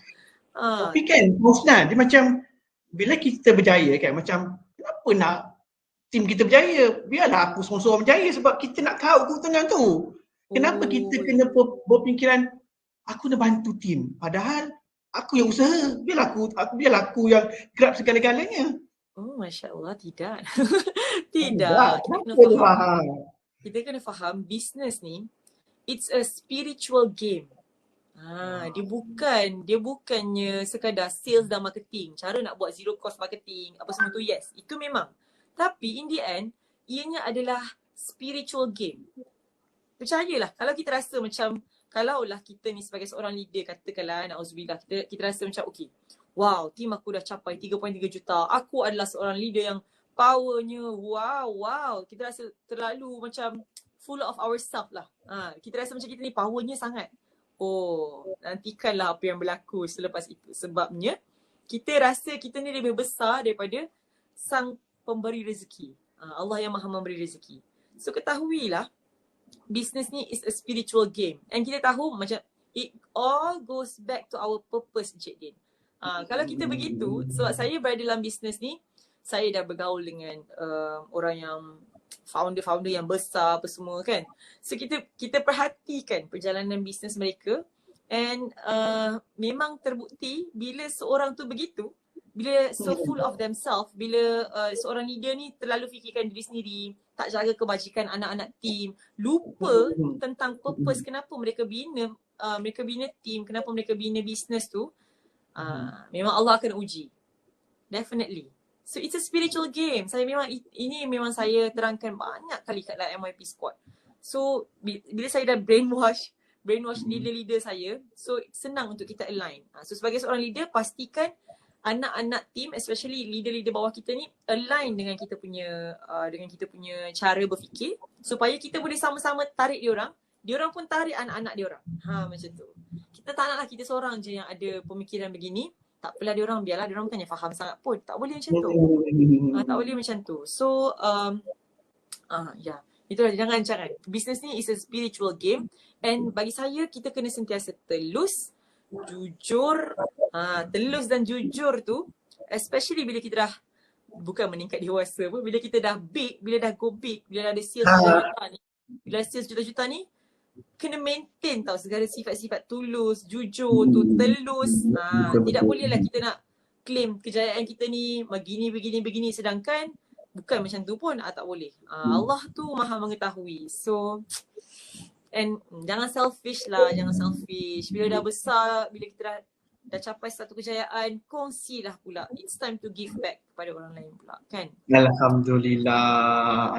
Tapi kan, Husna, dia macam bila kita berjaya kan, macam kenapa nak tim kita berjaya? Biarlah aku seorang-seorang berjaya sebab kita nak kau keuntungan tu. Kenapa kita kena berfikiran aku nak bantu tim? Padahal aku yang usaha. Biarlah aku yang grab segala-galanya. Oh, Masya Allah, tidak. Tidak. Kita kena faham business ni, it's a spiritual game. Dia bukannya sekadar sales dan marketing. Cara nak buat zero cost marketing, apa semua tu, yes. Itu memang. Tapi in the end, ianya adalah spiritual game. Percayalah, kalau kita rasa macam, kalaulah kita ni sebagai seorang leader, katakanlah, na'udzubillah, kita rasa macam, okay, wow, tim aku dah capai 3.3 juta. Aku adalah seorang leader yang powernya, wow. Kita rasa terlalu macam full of ourselves lah. Kita rasa macam kita ni powernya sangat. Nantikanlah apa yang berlaku selepas itu. Sebabnya, kita rasa kita ni lebih besar daripada sang pemberi rezeki. Allah yang maha memberi rezeki. So, ketahuilah, business ni is a spiritual game. And kita tahu macam, it all goes back to our purpose, Encik Din. Kalau kita begitu, sebab saya berada dalam bisnes ni, saya dah bergaul dengan orang yang founder-founder yang besar apa semua kan. So kita perhatikan perjalanan bisnes mereka and memang terbukti bila seorang tu begitu, bila so full of themselves, bila seorang leader ni terlalu fikirkan diri sendiri, tak jaga kebajikan anak-anak team, lupa tentang purpose kenapa mereka bina team, kenapa mereka bina bisnes tu. Memang Allah akan uji. Definitely. So it's a spiritual game. Ini memang saya terangkan banyak kali kat dalam MYP Squad. So bila saya dah brainwash leader-leader saya, so senang untuk kita align. So sebagai seorang leader, pastikan anak-anak team, especially leader-leader bawah kita ni, align dengan kita punya cara berfikir, supaya kita boleh sama-sama tarik diorang pun tarik anak-anak diorang. Macam tu. Kita tak naklah kita seorang je yang ada pemikiran begini. Tak apalah diorang, biarlah diorang bukannya faham sangat pun. Tak boleh macam tu. Tak boleh macam tu. So, itulah, jangan. Business ni is a spiritual game. And bagi saya, kita kena sentiasa telus, jujur. Telus dan jujur tu, especially bila kita dah bukan meningkat dewasa pun, bila kita dah big, bila dah go big, bila dah ada sales juta-juta ni, bila sales juta-juta ni, kena maintain tau segala sifat-sifat tulus, jujur tu, telus. Tidak bolehlah kita nak claim kejayaan kita ni begini, sedangkan bukan macam tu pun. Tak boleh. Allah tu maha mengetahui. So, and jangan selfish lah, jangan selfish. Bila dah besar, bila kita dah capai satu kejayaan, kongsilah pula. It's time to give back kepada orang lain pula, kan? Alhamdulillah.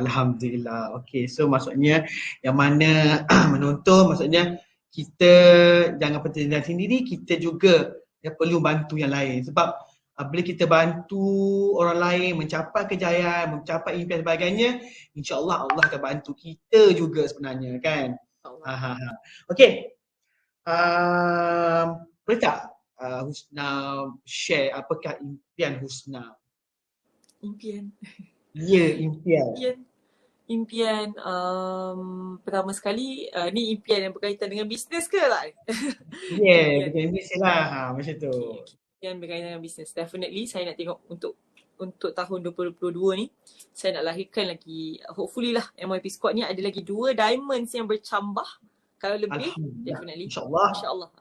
Okay, so maksudnya yang mana menonton, maksudnya kita jangan pentingkan sendiri, kita juga perlu bantu yang lain. Sebab bila kita bantu orang lain mencapai kejayaan, mencapai impian sebagainya, insya-Allah Allah akan bantu kita juga sebenarnya, kan? Okay. Boleh tak Husna share apakah impian Husna? Impian. Ya, impian. Impian pertama sekali, ni impian yang berkaitan dengan bisnes ke tak? Yeah, Impian. bikin ambisi lah. Macam tu. Okay. Impian berkaitan dengan bisnes. Definitely saya nak tengok untuk tahun 2022 ni, saya nak lahirkan lagi, hopefully lah, MYP Squad ni ada lagi 2 diamonds yang bercambah. Kalau lebih, Alhamdulillah. definitely. InsyaAllah. InsyaAllah.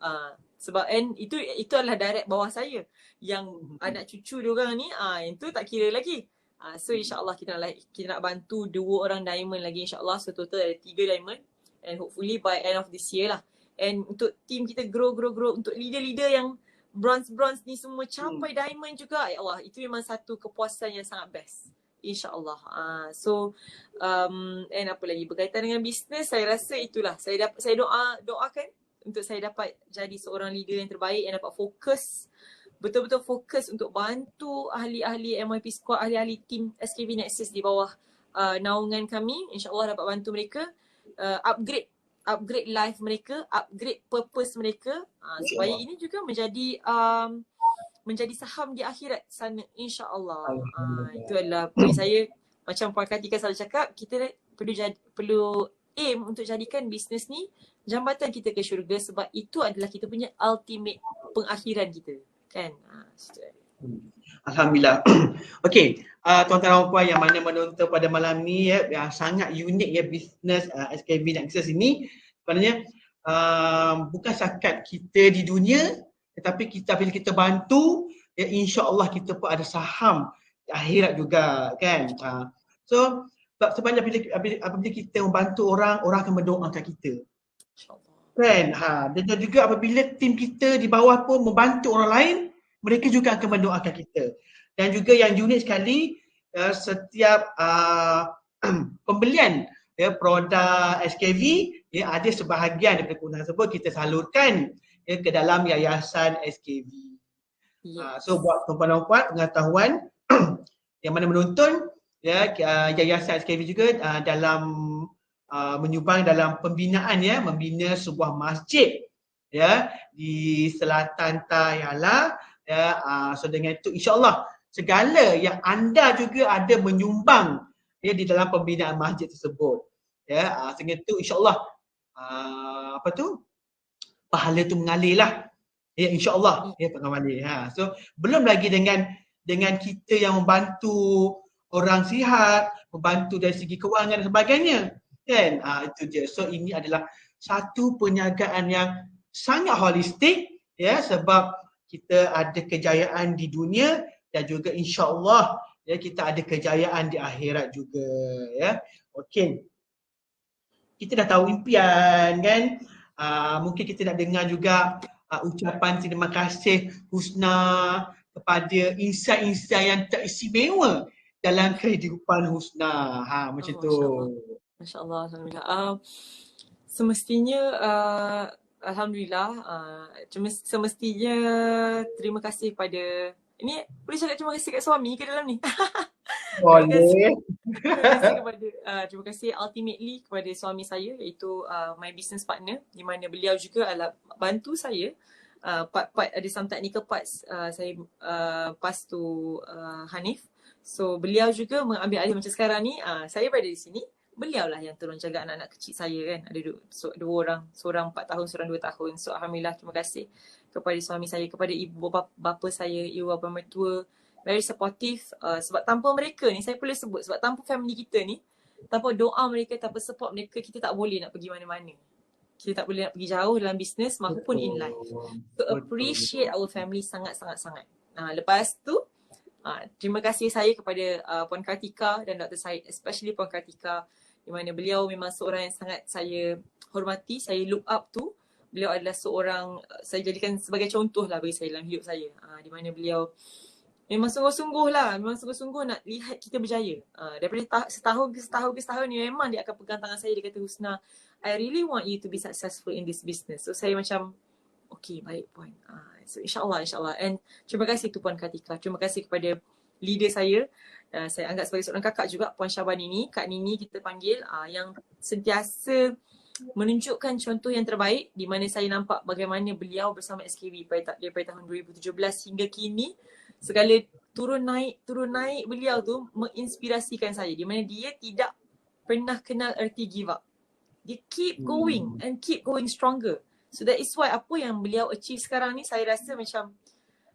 Sebab itu adalah direct bawah saya. Yang anak cucu diorang ni, yang tu tak kira lagi. So insyaAllah kita nak bantu 2 orang diamond lagi insyaAllah. So total ada 3 diamond. And hopefully by end of this year lah. And untuk team kita grow. Untuk leader-leader yang bronze ni semua capai diamond juga. Ya Allah, itu memang satu kepuasan yang sangat best. InsyaAllah. So and apa lagi berkaitan dengan bisnes, saya rasa itulah. Saya doakan untuk saya dapat jadi seorang leader yang terbaik, yang dapat fokus, betul-betul fokus untuk bantu ahli-ahli MYP Squad, ahli-ahli tim SKB Nexus di bawah naungan kami. InsyaAllah dapat bantu mereka upgrade life mereka, upgrade purpose mereka, supaya ini juga menjadi saham di akhirat sana insya-Allah. Itu adalah point saya. Macam Puan Kartika selalu cakap, kita perlu aim untuk jadikan bisnes ni jambatan kita ke syurga, sebab itu adalah kita punya ultimate pengakhiran kita, kan? Alhamdulillah. Okey, tuan-tuan dan puan yang mana menonton pada malam ni ya, yang sangat unik ya bisnes SKB Nexus ini. Sebenarnya bukan setakat kita di dunia, tetapi bila kita bantu, ya insya-Allah kita pun ada saham di akhirat juga, kan? So sebanyak apabila kita membantu orang akan mendoakan kita. Kan? Dan juga apabila tim kita di bawah pun membantu orang lain, mereka juga akan mendoakan kita. Dan juga yang unik sekali, setiap pembelian ya produk SKV, ya ada sebahagian daripada keuntungan tersebut kita salurkan ya ke dalam yayasan SKV. So buat tuan-tuan dan puan pengetahuan yang mana menonton ya yayasan SKV juga dalam menyumbang dalam pembinaan ya, membina sebuah masjid ya di selatan Tayala ya. So dengan itu insya-Allah segala yang anda juga ada menyumbang ya di dalam pembinaan masjid tersebut ya, sehingga itu insya-Allah pahala tu mengalir lah ya, insya-Allah ya mengalir. So belum lagi dengan kita yang membantu orang sihat, membantu dari segi kewangan dan sebagainya, kan? Itu je. So ini adalah satu perniagaan yang sangat holistik ya, sebab kita ada kejayaan di dunia dan juga insya-Allah ya kita ada kejayaan di akhirat juga ya. Okey. Kita dah tahu impian, kan? Mungkin kita nak dengar juga ucapan terima kasih Husna kepada insan-insan yang teristimewa dalam kehidupan Husna. Macam tu. Masya-Allah. Alhamdulillah. Semestinya alhamdulillah, semestinya terima kasih pada, ini boleh cakap terima kasih kat suami ke dalam ni? Boleh. Terima kasih ultimately kepada suami saya, iaitu my business partner, di mana beliau juga adalah bantu saya part-part, ada some technical parts saya pass to Hanif. So beliau juga mengambil alih macam sekarang ni, saya berada di sini, beliau lah yang tolong jaga anak-anak kecil saya, kan. Ada dua orang, seorang 4 tahun, seorang 2 tahun. So alhamdulillah, terima kasih kepada suami saya, kepada ibu bapa saya, ibu bapa mertua, very supportive. Sebab tanpa mereka ni, saya boleh sebut, sebab tanpa family kita ni, tanpa doa mereka, tanpa support mereka, kita tak boleh nak pergi mana-mana. Kita tak boleh nak pergi jauh dalam bisnes maupun in life. So appreciate our family sangat-sangat-sangat. Lepas tu, terima kasih saya kepada Puan Kartika dan Dr. Syed, especially Puan Kartika, di mana beliau memang seorang yang sangat saya hormati, saya look up to. Beliau adalah seorang, saya jadikan sebagai contoh lah bagi saya dalam hidup saya. Di mana beliau memang sungguh-sungguh nak lihat kita berjaya. Daripada setahun ke setahun ni, memang dia akan pegang tangan saya, dia kata, Husna, I really want you to be successful in this business. So saya macam, okay, baik Puan. So insyaAllah. And terima kasih tu Puan Kartika. Terima kasih kepada leader saya. Saya anggap sebagai seorang kakak juga, Puan Syahbanini, Kak Nini kita panggil, yang sentiasa menunjukkan contoh yang terbaik, di mana saya nampak bagaimana beliau bersama SKB daripada tahun 2017 hingga kini. Segala turun naik beliau tu menginspirasikan saya, di mana dia tidak pernah kenal erti give up. Dia keep going and keep going stronger. So that is why apa yang beliau achieve sekarang ni, saya rasa macam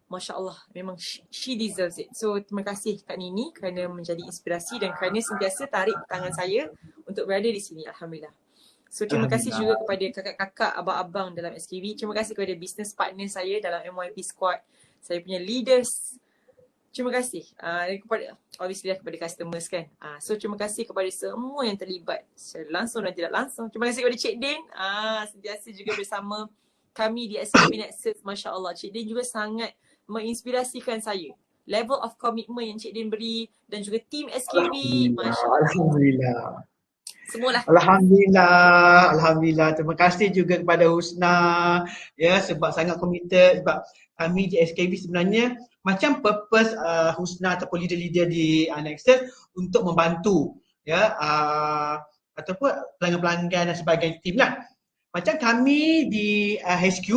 Masya Allah, memang she deserves it. So terima kasih Kak Nini kerana menjadi inspirasi dan kerana sentiasa tarik tangan saya untuk berada di sini. Alhamdulillah. So terima kasih juga kepada kakak-kakak, abang-abang dalam SKV. Terima kasih kepada business partner saya dalam MYP Squad. Saya punya leaders. Terima kasih. Dan kepada, obviously kepada customers kan. So terima kasih kepada semua yang terlibat secara langsung dan tidak langsung. Terima kasih kepada Cik Din. Sentiasa juga bersama kami di SKV Nexus. Masya Allah. Cik Din juga sangat menginspirasikan saya. Level of commitment yang Cik Din beri dan juga team SKV. Masya Allah. Alhamdulillah. Semualah. Alhamdulillah. Terima kasih juga kepada Husna ya sebab sangat committed, sebab kami di SKV sebenarnya macam purpose Husna ataupun leader-leader di Nexus untuk membantu ya ataupun pelanggan-pelanggan dan sebagainya team lah. Macam kami di HQ,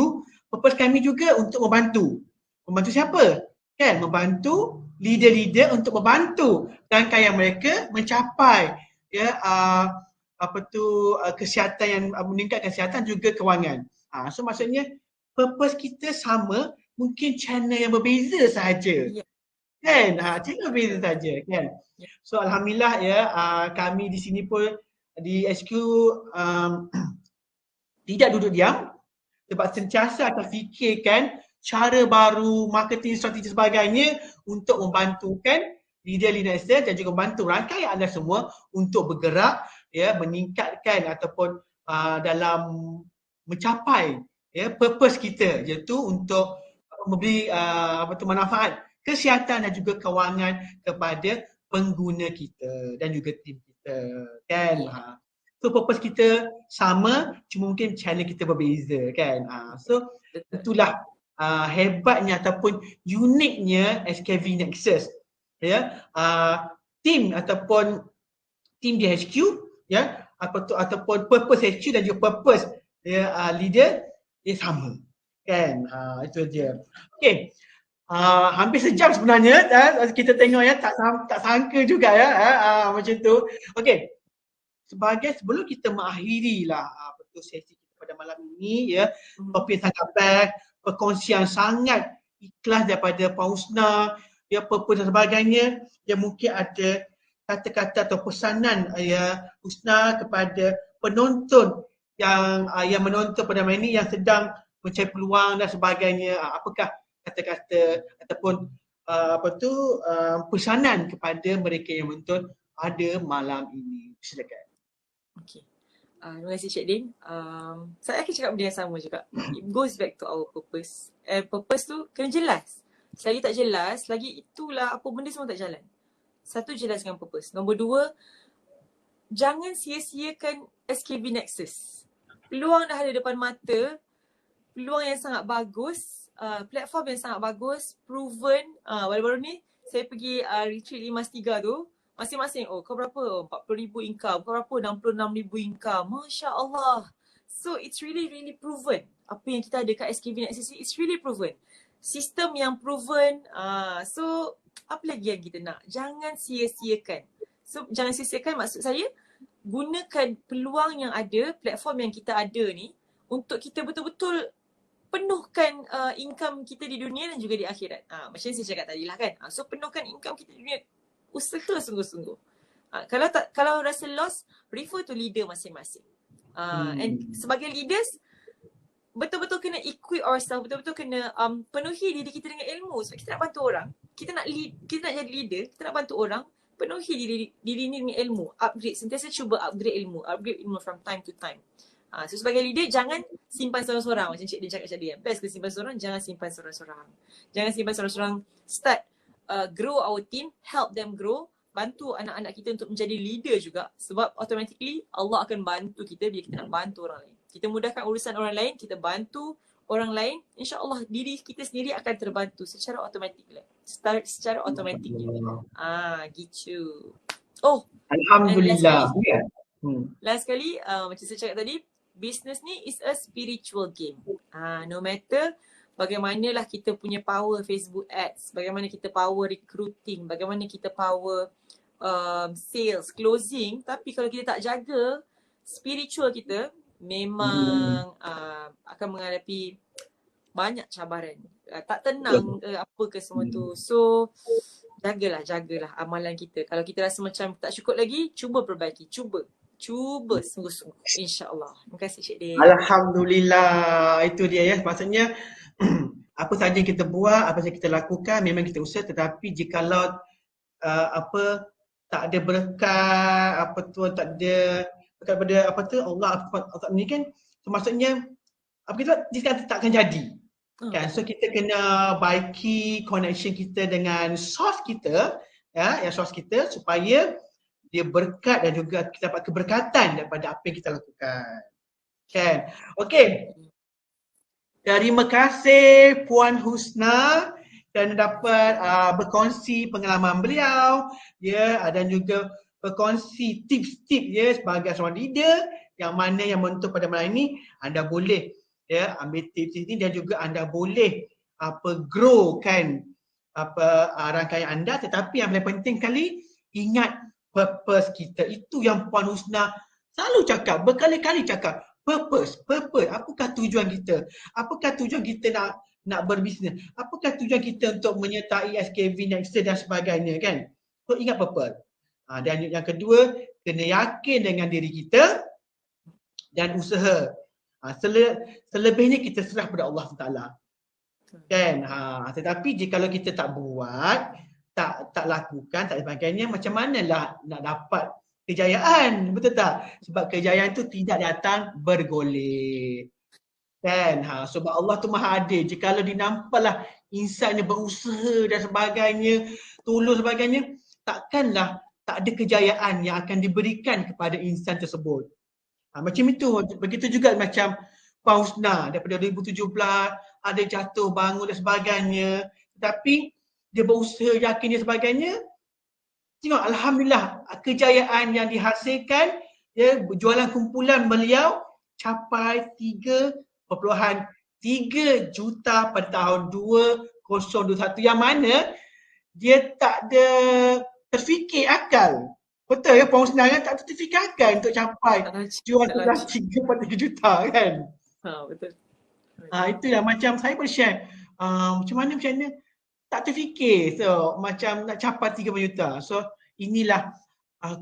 purpose kami juga untuk membantu. Membantu siapa? Kan membantu leader-leader untuk membantu rangkaian mereka mencapai ya kesihatan yang meningkatkan kesihatan juga kewangan. So maksudnya purpose kita sama, mungkin channel yang berbeza sahaja. Yeah. Kan? Channel berbeza saja kan. Yeah. So alhamdulillah ya kami di sini pun di SQ tidak duduk diam sebab sentiasa akan fikirkan cara baru, marketing strategi sebagainya untuk membantukan leader-leader Nexus dan juga membantu rangkaian anda semua untuk bergerak ya meningkatkan ataupun dalam mencapai ya purpose kita iaitu untuk memberi manfaat kesihatan dan juga kewangan kepada pengguna kita dan juga tim kita kan. So purpose kita sama, cuma mungkin channel kita berbeza kan. So itulah hebatnya ataupun uniknya SKV Nexus ya. Tim ataupun tim di HQ ya ataupun purpose HQ dan juga purpose leader dia sama kan. Itu dia. Okey. Hampir sejam sebenarnya kita tengok ya, tak sangka juga ya macam tu. Okey. Sebelum kita mengakhiri lah sesi kita pada malam ini ya, topik sangat best, perkongsian sangat ikhlas daripada Pak Husna ya, purpose dan sebagainya, yang mungkin ada kata-kata atau pesanan ya Husna kepada penonton yang menonton pada malam ini yang sedang mencari peluang dan sebagainya. Apakah kata-kata ataupun pesanan kepada mereka yang menonton pada malam ini? Silakan. Okay. Terima kasih Cik Din. Saya akan cakap benda yang sama juga. It goes back to our purpose. Purpose tu kena jelas. Selagi tak jelas, lagi itulah apa benda semua tak jalan. Satu, jelaskan purpose. Nombor dua, jangan sia-siakan SKV Nexus. Peluang dah ada depan mata, peluang yang sangat bagus, platform yang sangat bagus, proven. Baru-baru ni saya pergi retreat 5-3 tu, masing-masing, kau berapa? 40,000 income. Kau berapa? 66,000 income. Masya Allah. So it's really proven. Apa yang kita ada kat SKV Nexus ni, it's really proven. Sistem yang proven. So apa lagi yang kita nak? Jangan sia-siakan. So jangan sia-siakan, maksud saya gunakan peluang yang ada, platform yang kita ada ni untuk kita betul-betul penuhkan income kita di dunia dan juga di akhirat. Macam yang saya cakap tadi lah kan. So penuhkan income kita di dunia. Usaha sungguh-sungguh. Kalau rasa lost, refer to leader masing-masing. And sebagai leaders, betul-betul kena equip ourselves, betul-betul kena penuhi diri kita dengan ilmu. Sebab kita nak bantu orang, kita nak jadi leader, kita nak bantu orang, penuhi diri ni dengan ilmu, upgrade, sentiasa cuba upgrade ilmu from time to time. So sebagai leader, jangan simpan seorang-seorang. Macam Cik Din cakap tadi, best ke simpan seorang, jangan simpan seorang-seorang. Jangan simpan seorang-seorang. Start grow our team, help them grow, bantu anak-anak kita untuk menjadi leader juga, sebab automatically Allah akan bantu kita bila kita nak bantu orang lain. Kita mudahkan urusan orang lain, kita bantu orang lain, insya-Allah diri kita sendiri akan terbantu secara automatik lah. Secara automatik. Gitu. Alhamdulillah. Last sekali, macam saya cakap tadi, business ni is a spiritual game. No matter bagaimanalah kita punya power Facebook ads, bagaimana kita power recruiting, bagaimana kita power sales, closing, tapi kalau kita tak jaga spiritual kita, memang akan menghadapi banyak cabaran. Tak tenang apa ke semua tu. So jagalah amalan kita. Kalau kita rasa macam tak cukup lagi, cuba perbaiki. Cuba sungguh-sungguh. InsyaAllah. Terima kasih Cik Din. Alhamdulillah, itu dia ya. Maksudnya apa saja yang kita buat, apa saja kita lakukan, memang kita usaha, tetapi jikalau tak ada berkat, tak ada berkat pada Allah ni kan, so, maksudnya kita tak akan jadi. Kan? So kita kena baiki connection kita dengan source kita, ya, source kita, supaya dia berkat dan juga kita dapat keberkatan daripada apa yang kita lakukan. Kan? Okey. Terima kasih Puan Husna kerana dapat berkongsi pengalaman beliau, ya, dan juga berkongsi tips-tips ya sebagai seorang leader yang mana yang menonton pada malam ini. Anda boleh ya ambil tips ini dan juga anda boleh grow kan rangkaian anda, tetapi yang paling penting kali ingat purpose kita. Itu yang Puan Husna selalu cakap, berkali-kali cakap, purpose. Apakah tujuan kita? Apakah tujuan kita nak berbisnes? Apakah tujuan kita untuk menyertai SKV Nexus dan sebagainya kan? So ingat purpose. Dan yang kedua, kena yakin dengan diri kita dan usaha. Selebihnya kita serah pada Allah Taala. Kan? Tetapi jikalau kita tak buat, tak lakukan, tak sebagainya, macam manalah nak dapat kejayaan, betul tak? Sebab kejayaan tu tidak datang bergolek. Kan? Sebab Allah tu Maha Adil. Jikalau dinampaklah insan ni berusaha dan sebagainya, tulus sebagainya, takkanlah tak ada kejayaan yang akan diberikan kepada insan tersebut. Macam itu. Begitu juga macam Puan Husna daripada 2017 ada jatuh bangun dan sebagainya, tetapi dia berusaha, yakin dan sebagainya. Tengok alhamdulillah kejayaan yang dihasilkan, ya, jualan kumpulan beliau capai 3.3 juta pada tahun 2021, yang mana dia tak ada terfikir akal. Betul ya Puan Husna kan, tak terfikir akal untuk capai jual 3.3 juta kan. Betul. Itu yang macam saya boleh share macam mana tak terfikir, so macam nak capai 3 juta. So inilah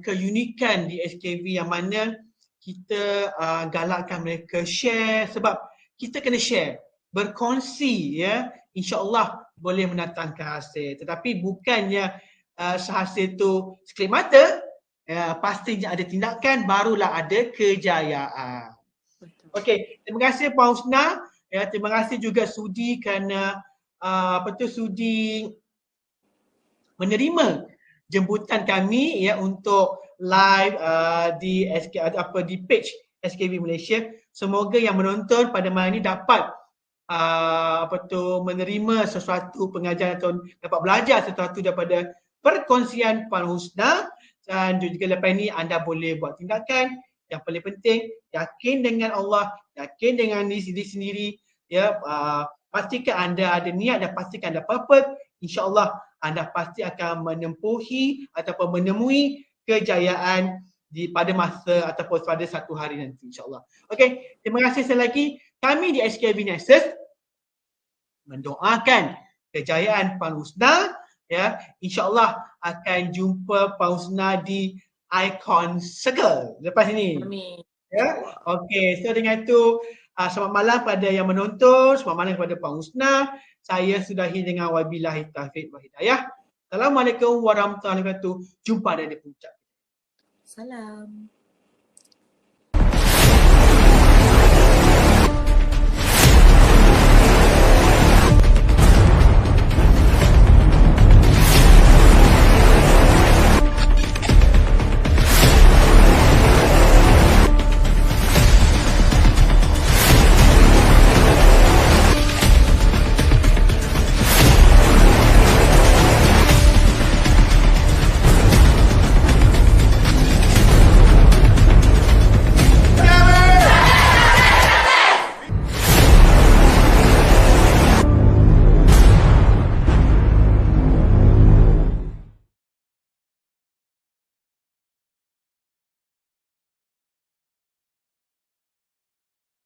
keunikan di SKV yang mana kita galakkan mereka share, sebab kita kena share, berkongsi ya, insya-Allah boleh mendatangkan hasil. Tetapi bukannya sehasil tu sekelip mata, pastinya ada tindakan barulah ada kejayaan. Okey, terima kasih Puan Husna. Ya, terima kasih juga sudi kerana sudi menerima jemputan kami ya untuk live di di page SKV Malaysia. Semoga yang menonton pada malam ini dapat menerima sesuatu pengajaran atau dapat belajar sesuatu daripada perkongsian Puan Husna, dan juga lepas ini anda boleh buat tindakan. Yang paling penting, yakin dengan Allah, yakin dengan diri sendiri, ya, pastikan anda ada niat dan pastikan anda purpose. InsyaAllah anda pasti akan menempuhi ataupun menemui kejayaan pada masa ataupun pada satu hari nanti, insyaAllah. Okey, terima kasih sekali lagi. Kami di SKV Nexus mendoakan kejayaan Puan Husna, ya, insyaAllah akan jumpa Puan Husna di Icon Circle lepas ini. Amin. Ya, okey. So dengan itu, selamat malam pada yang menonton, selamat malam kepada Puan Husna. Saya sudahi dengan wabillahi taufiq wa hidayah. Assalamualaikum warahmatullahi wabarakatuh. Jumpa dan dipuncak. Salam.